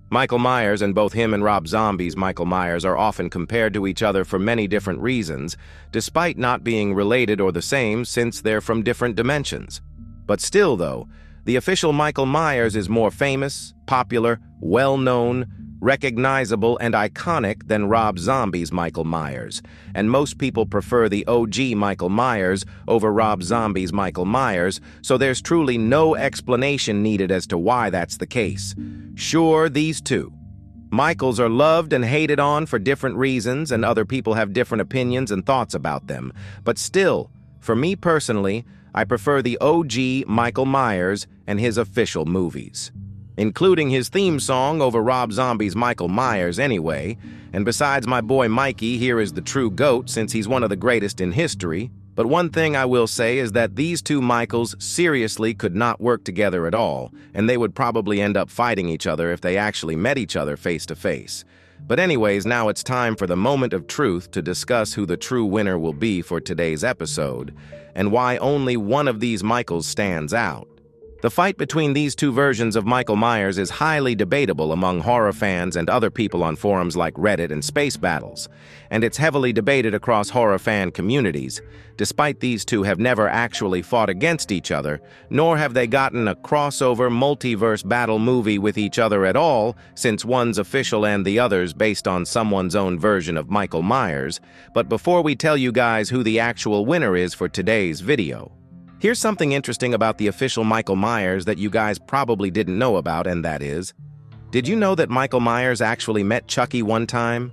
Michael Myers and both him and Rob Zombie's Michael Myers are often compared to each other for many different reasons, despite not being related or the same since they're from different dimensions. But still, though, the official Michael Myers is more famous, popular, well-known, recognizable, and iconic than Rob Zombie's Michael Myers, and most people prefer the OG Michael Myers over Rob Zombie's Michael Myers, so there's truly no explanation needed as to why that's the case. Sure, these two, Michaels are loved and hated on for different reasons, and other people have different opinions and thoughts about them. But still, for me personally, I prefer the OG Michael Myers and his official movies, including his theme song over Rob Zombie's Michael Myers anyway. And besides my boy Mikey, here is the true GOAT since he's one of the greatest in history. But one thing I will say is that these two Michaels seriously could not work together at all, and they would probably end up fighting each other if they actually met each other face to face. But anyways, now it's time for the moment of truth to discuss who the true winner will be for today's episode, and why only one of these Michaels stands out. The fight between these two versions of Michael Myers is highly debatable among horror fans and other people on forums like Reddit and Space Battles, and it's heavily debated across horror fan communities. Despite these two have never actually fought against each other, nor have they gotten a crossover multiverse battle movie with each other at all, since one's official and the other's based on someone's own version of Michael Myers. But before we tell you guys who the actual winner is for today's video, here's something interesting about the official Michael Myers that you guys probably didn't know about, and that is, did you know that Michael Myers actually met Chucky one time?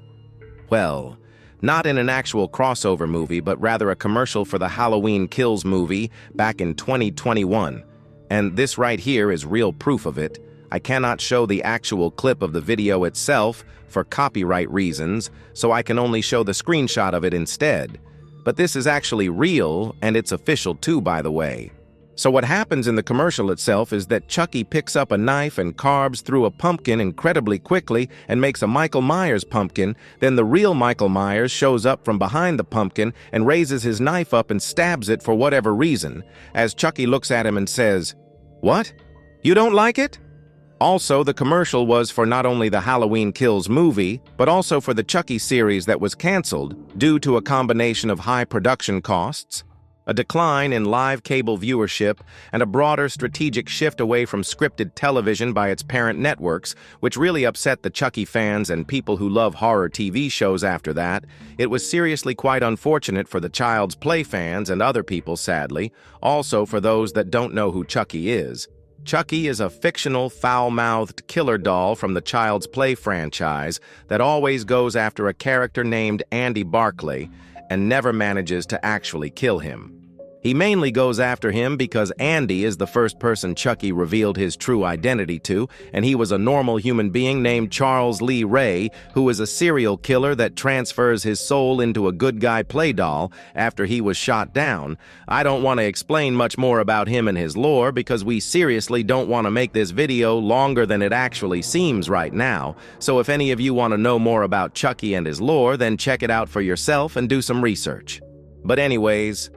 Well, not in an actual crossover movie, but rather a commercial for the Halloween Kills movie back in 2021. And this right here is real proof of it. I cannot show the actual clip of the video itself for copyright reasons, so I can only show the screenshot of it instead. But this is actually real, and it's official too, by the way. So what happens in the commercial itself is that Chucky picks up a knife and carves through a pumpkin incredibly quickly and makes a Michael Myers pumpkin. Then the real Michael Myers shows up from behind the pumpkin and raises his knife up and stabs it for whatever reason, as Chucky looks at him and says, "What? You don't like it?" Also, the commercial was for not only the Halloween Kills movie, but also for the Chucky series that was canceled due to a combination of high production costs, a decline in live cable viewership, and a broader strategic shift away from scripted television by its parent networks, which really upset the Chucky fans and people who love horror TV shows after that. It was seriously quite unfortunate for the Child's Play fans and other people, sadly, also for those that don't know who Chucky is. Chucky is a fictional, foul-mouthed killer doll from the Child's Play franchise that always goes after a character named Andy Barclay and never manages to actually kill him. He mainly goes after him because Andy is the first person Chucky revealed his true identity to, and he was a normal human being named Charles Lee Ray, who is a serial killer that transfers his soul into a good guy play doll after he was shot down. I don't want to explain much more about him and his lore because we seriously don't want to make this video longer than it actually seems right now. So if any of you want to know more about Chucky and his lore, then check it out for yourself and do some research. But anyways,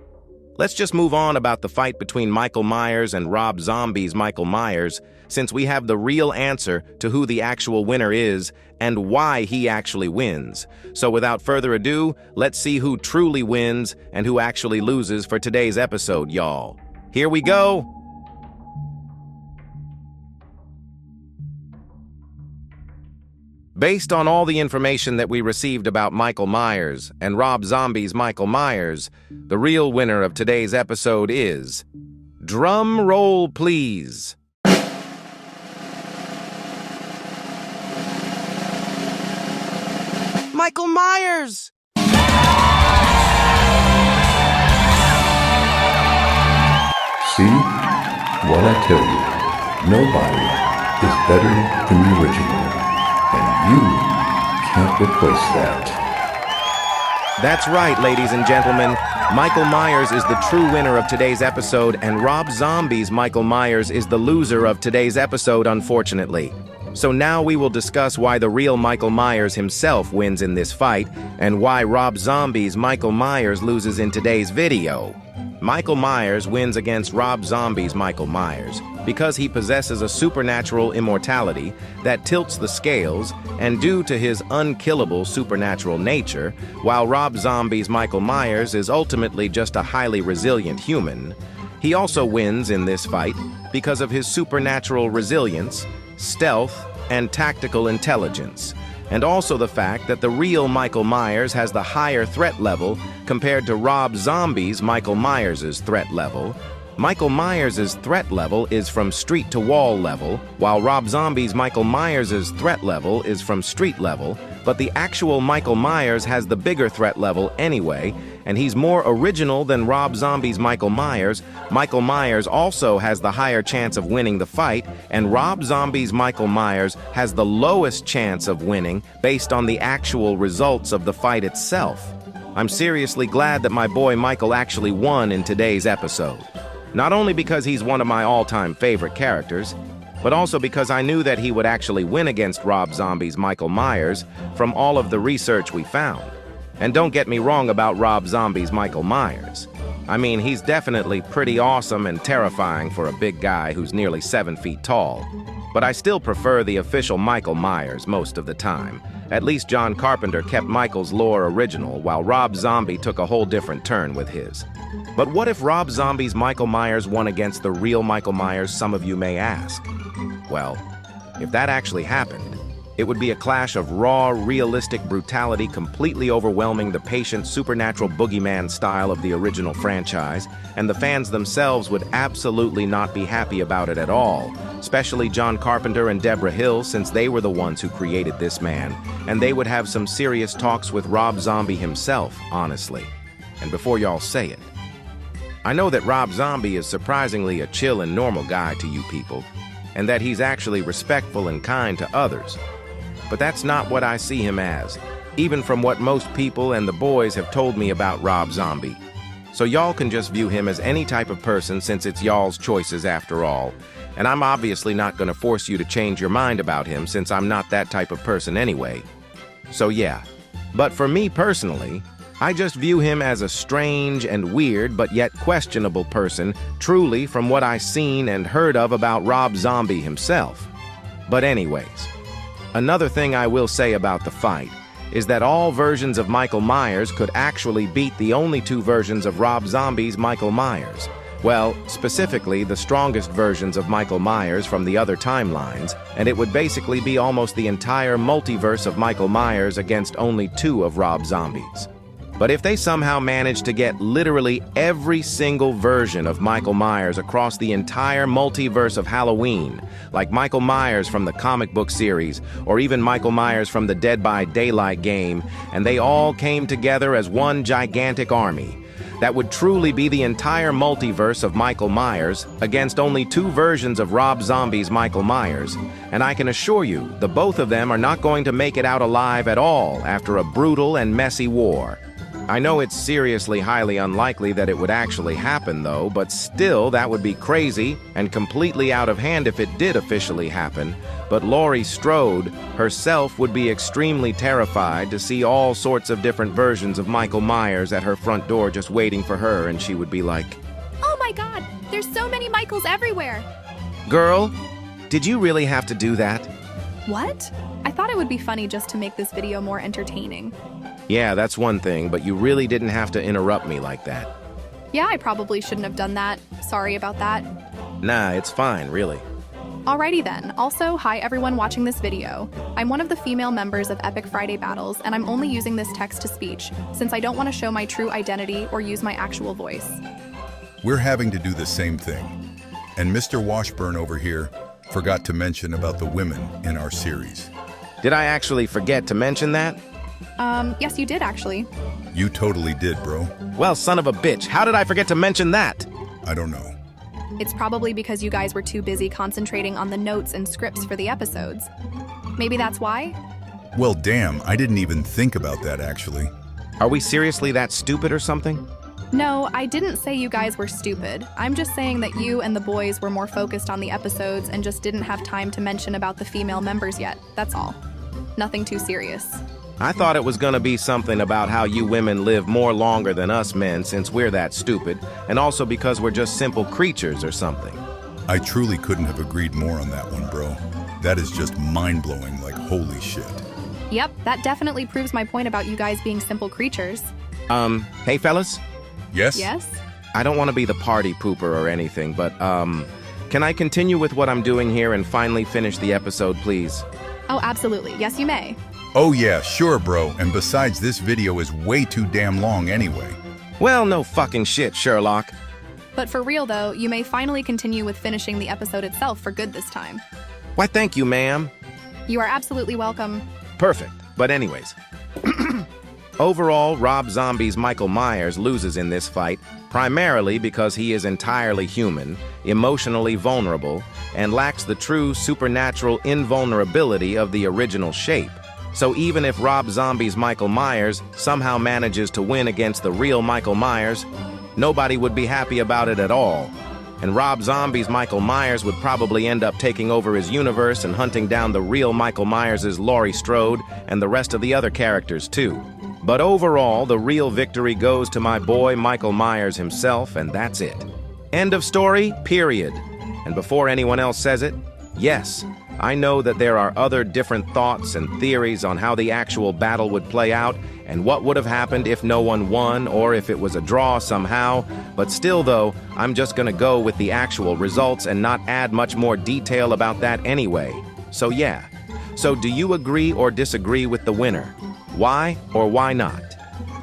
let's just move on about the fight between Michael Myers and Rob Zombie's Michael Myers, since we have the real answer to who the actual winner is and why he actually wins. So without further ado, let's see who truly wins and who actually loses for today's episode, y'all. Here we go! Based on all the information that we received about Michael Myers and Rob Zombie's Michael Myers, the real winner of today's episode is... Drum roll, please. Michael Myers! See? What I tell you, nobody is better than the original, and you can't replace that. That's right, ladies and gentlemen. Michael Myers is the true winner of today's episode, and Rob Zombie's Michael Myers is the loser of today's episode, unfortunately. So now we will discuss why the real Michael Myers himself wins in this fight, and why Rob Zombie's Michael Myers loses in today's video. Michael Myers wins against Rob Zombie's Michael Myers because he possesses a supernatural immortality that tilts the scales, and due to his unkillable supernatural nature, while Rob Zombie's Michael Myers is ultimately just a highly resilient human. He also wins in this fight because of his supernatural resilience, stealth, and tactical intelligence, and also the fact that the real Michael Myers has the higher threat level compared to Rob Zombie's Michael Myers' threat level. Michael Myers' threat level is from street to wall level, while Rob Zombie's Michael Myers' threat level is from street level, but the actual Michael Myers has the bigger threat level anyway, and he's more original than Rob Zombie's Michael Myers. Michael Myers also has the higher chance of winning the fight, and Rob Zombie's Michael Myers has the lowest chance of winning based on the actual results of the fight itself. I'm seriously glad that my boy Michael actually won in today's episode. Not only because he's one of my all-time favorite characters, but also because I knew that he would actually win against Rob Zombie's Michael Myers from all of the research we found. And don't get me wrong about Rob Zombie's Michael Myers. I mean, he's definitely pretty awesome and terrifying for a big guy who's nearly 7 feet tall. But I still prefer the official Michael Myers most of the time. At least John Carpenter kept Michael's lore original, while Rob Zombie took a whole different turn with his. But what if Rob Zombie's Michael Myers won against the real Michael Myers, some of you may ask? Well, if that actually happened, it would be a clash of raw, realistic brutality completely overwhelming the patient, supernatural boogeyman style of the original franchise, and the fans themselves would absolutely not be happy about it at all, especially John Carpenter and Deborah Hill, since they were the ones who created this man, and they would have some serious talks with Rob Zombie himself, honestly. And before y'all say it, I know that Rob Zombie is surprisingly a chill and normal guy to you people, and that he's actually respectful and kind to others. But that's not what I see him as, even from what most people and the boys have told me about Rob Zombie. So y'all can just view him as any type of person, since it's y'all's choices after all. And I'm obviously not going to force you to change your mind about him, since I'm not that type of person anyway. So yeah. But for me personally, I just view him as a strange and weird but yet questionable person, truly from what I've seen and heard of about Rob Zombie himself. But anyways, another thing I will say about the fight is that all versions of Michael Myers could actually beat the only 2 versions of Rob Zombie's Michael Myers. Well, specifically the strongest versions of Michael Myers from the other timelines, and it would basically be almost the entire multiverse of Michael Myers against only 2 of Rob Zombie's. But if they somehow manage to get literally every single version of Michael Myers across the entire multiverse of Halloween, like Michael Myers from the comic book series, or even Michael Myers from the Dead by Daylight game, and they all came together as one gigantic army, that would truly be the entire multiverse of Michael Myers against only 2 versions of Rob Zombie's Michael Myers. And I can assure you, the both of them are not going to make it out alive at all after a brutal and messy war. I know it's seriously highly unlikely that it would actually happen though, but still that would be crazy and completely out of hand if it did officially happen. But Laurie Strode herself would be extremely terrified to see all sorts of different versions of Michael Myers at her front door just waiting for her, and she would be like, Oh my god, there's so many Michaels everywhere! "Girl, did you really have to do that?" What? I thought it would be funny just to make this video more entertaining. Yeah, that's one thing, but you really didn't have to interrupt me like that. Yeah, I probably shouldn't have done that. Sorry about that. Nah, it's fine, really. Alrighty then. Also, hi everyone watching this video. I'm one of the female members of Epic Friday Battles, and I'm only using this text-to-speech, since I don't want to show my true identity or use my actual voice. We're having to do the same thing. And Mr. Washburn over here forgot to mention about the women in our series. Did I actually forget to mention that? Yes you did actually. You totally did, bro. Well, son of a bitch, how did I forget to mention that? I don't know. It's probably because you guys were too busy concentrating on the notes and scripts for the episodes. Maybe that's why? Well, damn, I didn't even think about that, actually. Are we seriously that stupid or something? No, I didn't say you guys were stupid. I'm just saying that you and the boys were more focused on the episodes and just didn't have time to mention about the female members yet, that's all. Nothing too serious. I thought it was gonna be something about how you women live more longer than us men since we're that stupid, and also because we're just simple creatures or something. I truly couldn't have agreed more on that one, bro. That is just mind-blowing, like holy shit. Yep, that definitely proves my point about you guys being simple creatures. Hey fellas? Yes? Yes? I don't want to be the party pooper or anything, but, can I continue with what I'm doing here and finally finish the episode, please? Oh, absolutely. Yes, you may. Oh yeah, sure, bro. And besides, this video is way too damn long anyway. Well, no fucking shit, Sherlock. But for real though, you may finally continue with finishing the episode itself for good this time. Why, thank you, ma'am. You are absolutely welcome. Perfect. But anyways, overall, Rob Zombie's Michael Myers loses in this fight, primarily because he is entirely human, emotionally vulnerable, and lacks the true supernatural invulnerability of the original shape. So even if Rob Zombie's Michael Myers somehow manages to win against the real Michael Myers, nobody would be happy about it at all. And Rob Zombie's Michael Myers would probably end up taking over his universe and hunting down the real Michael Myers' Laurie Strode and the rest of the other characters too. But overall, the real victory goes to my boy Michael Myers himself, and that's it. End of story, period. And before anyone else says it, yes, I know that there are other different thoughts and theories on how the actual battle would play out and what would have happened if no one won or if it was a draw somehow, but still though, I'm just gonna go with the actual results and not add much more detail about that anyway. So yeah. So do you agree or disagree with the winner? Why or why not?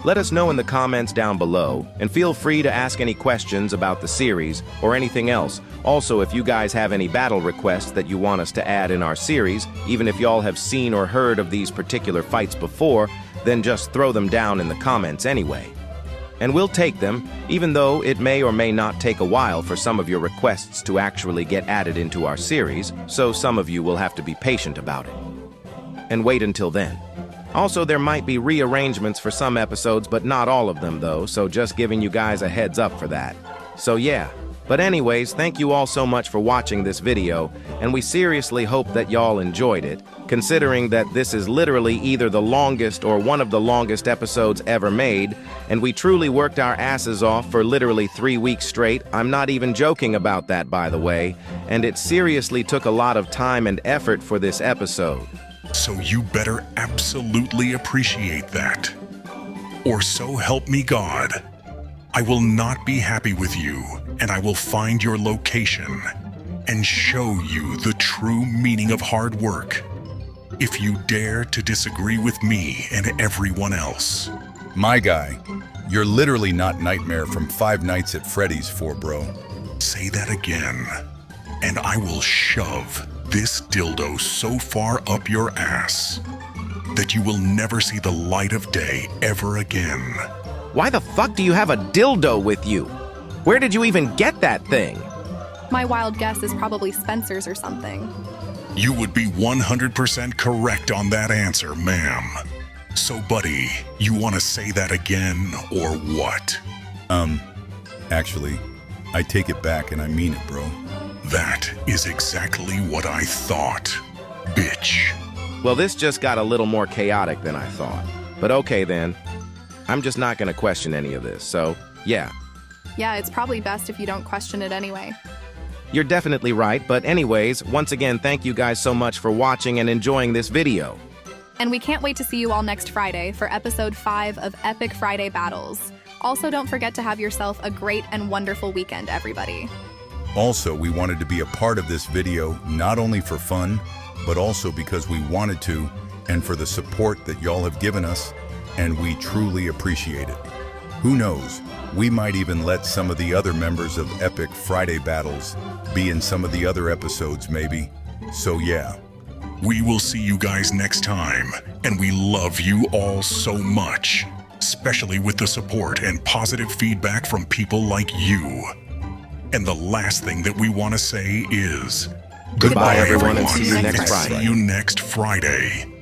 Let us know in the comments down below, and feel free to ask any questions about the series or anything else. Also, if you guys have any battle requests that you want us to add in our series, even if y'all have seen or heard of these particular fights before, then just throw them down in the comments anyway. And we'll take them, even though it may or may not take a while for some of your requests to actually get added into our series, so some of you will have to be patient about it. And wait until then. Also, there might be rearrangements for some episodes, but not all of them though, so just giving you guys a heads up for that. So yeah. But anyways, thank you all so much for watching this video, and we seriously hope that y'all enjoyed it, considering that this is literally either the longest or one of the longest episodes ever made, and we truly worked our asses off for literally 3 weeks straight. I'm not even joking about that, by the way, and it seriously took a lot of time and effort for this episode. So you better absolutely appreciate that. Or so help me God. I will not be happy with you, and I will find your location and show you the true meaning of hard work if you dare to disagree with me and everyone else. My guy, you're literally not Nightmare from Five Nights at Freddy's 4, bro. Say that again, and I will shove this dildo so far up your ass that you will never see the light of day ever again. Why the fuck do you have a dildo with you? Where did you even get that thing? My wild guess is probably Spencer's or something. You would be 100% correct on that answer, ma'am. So, buddy, you want to say that again, or what? Actually, I take it back and I mean it, bro. That is exactly what I thought, bitch. Well, this just got a little more chaotic than I thought. But okay then. I'm just not gonna question any of this, so yeah. Yeah, it's probably best if you don't question it anyway. You're definitely right, but anyways, once again, thank you guys so much for watching and enjoying this video. And we can't wait to see you all next Friday for episode 5 of Epic Friday Battles. Also, don't forget to have yourself a great and wonderful weekend, everybody. Also, we wanted to be a part of this video, not only for fun, but also because we wanted to, and for the support that y'all have given us, and we truly appreciate it. Who knows, we might even let some of the other members of Epic Friday Battles be in some of the other episodes maybe. So yeah. We will see you guys next time, and we love you all so much, especially with the support and positive feedback from people like you. And the last thing that we want to say is Goodbye, everyone, and see you next and Friday. See you next Friday.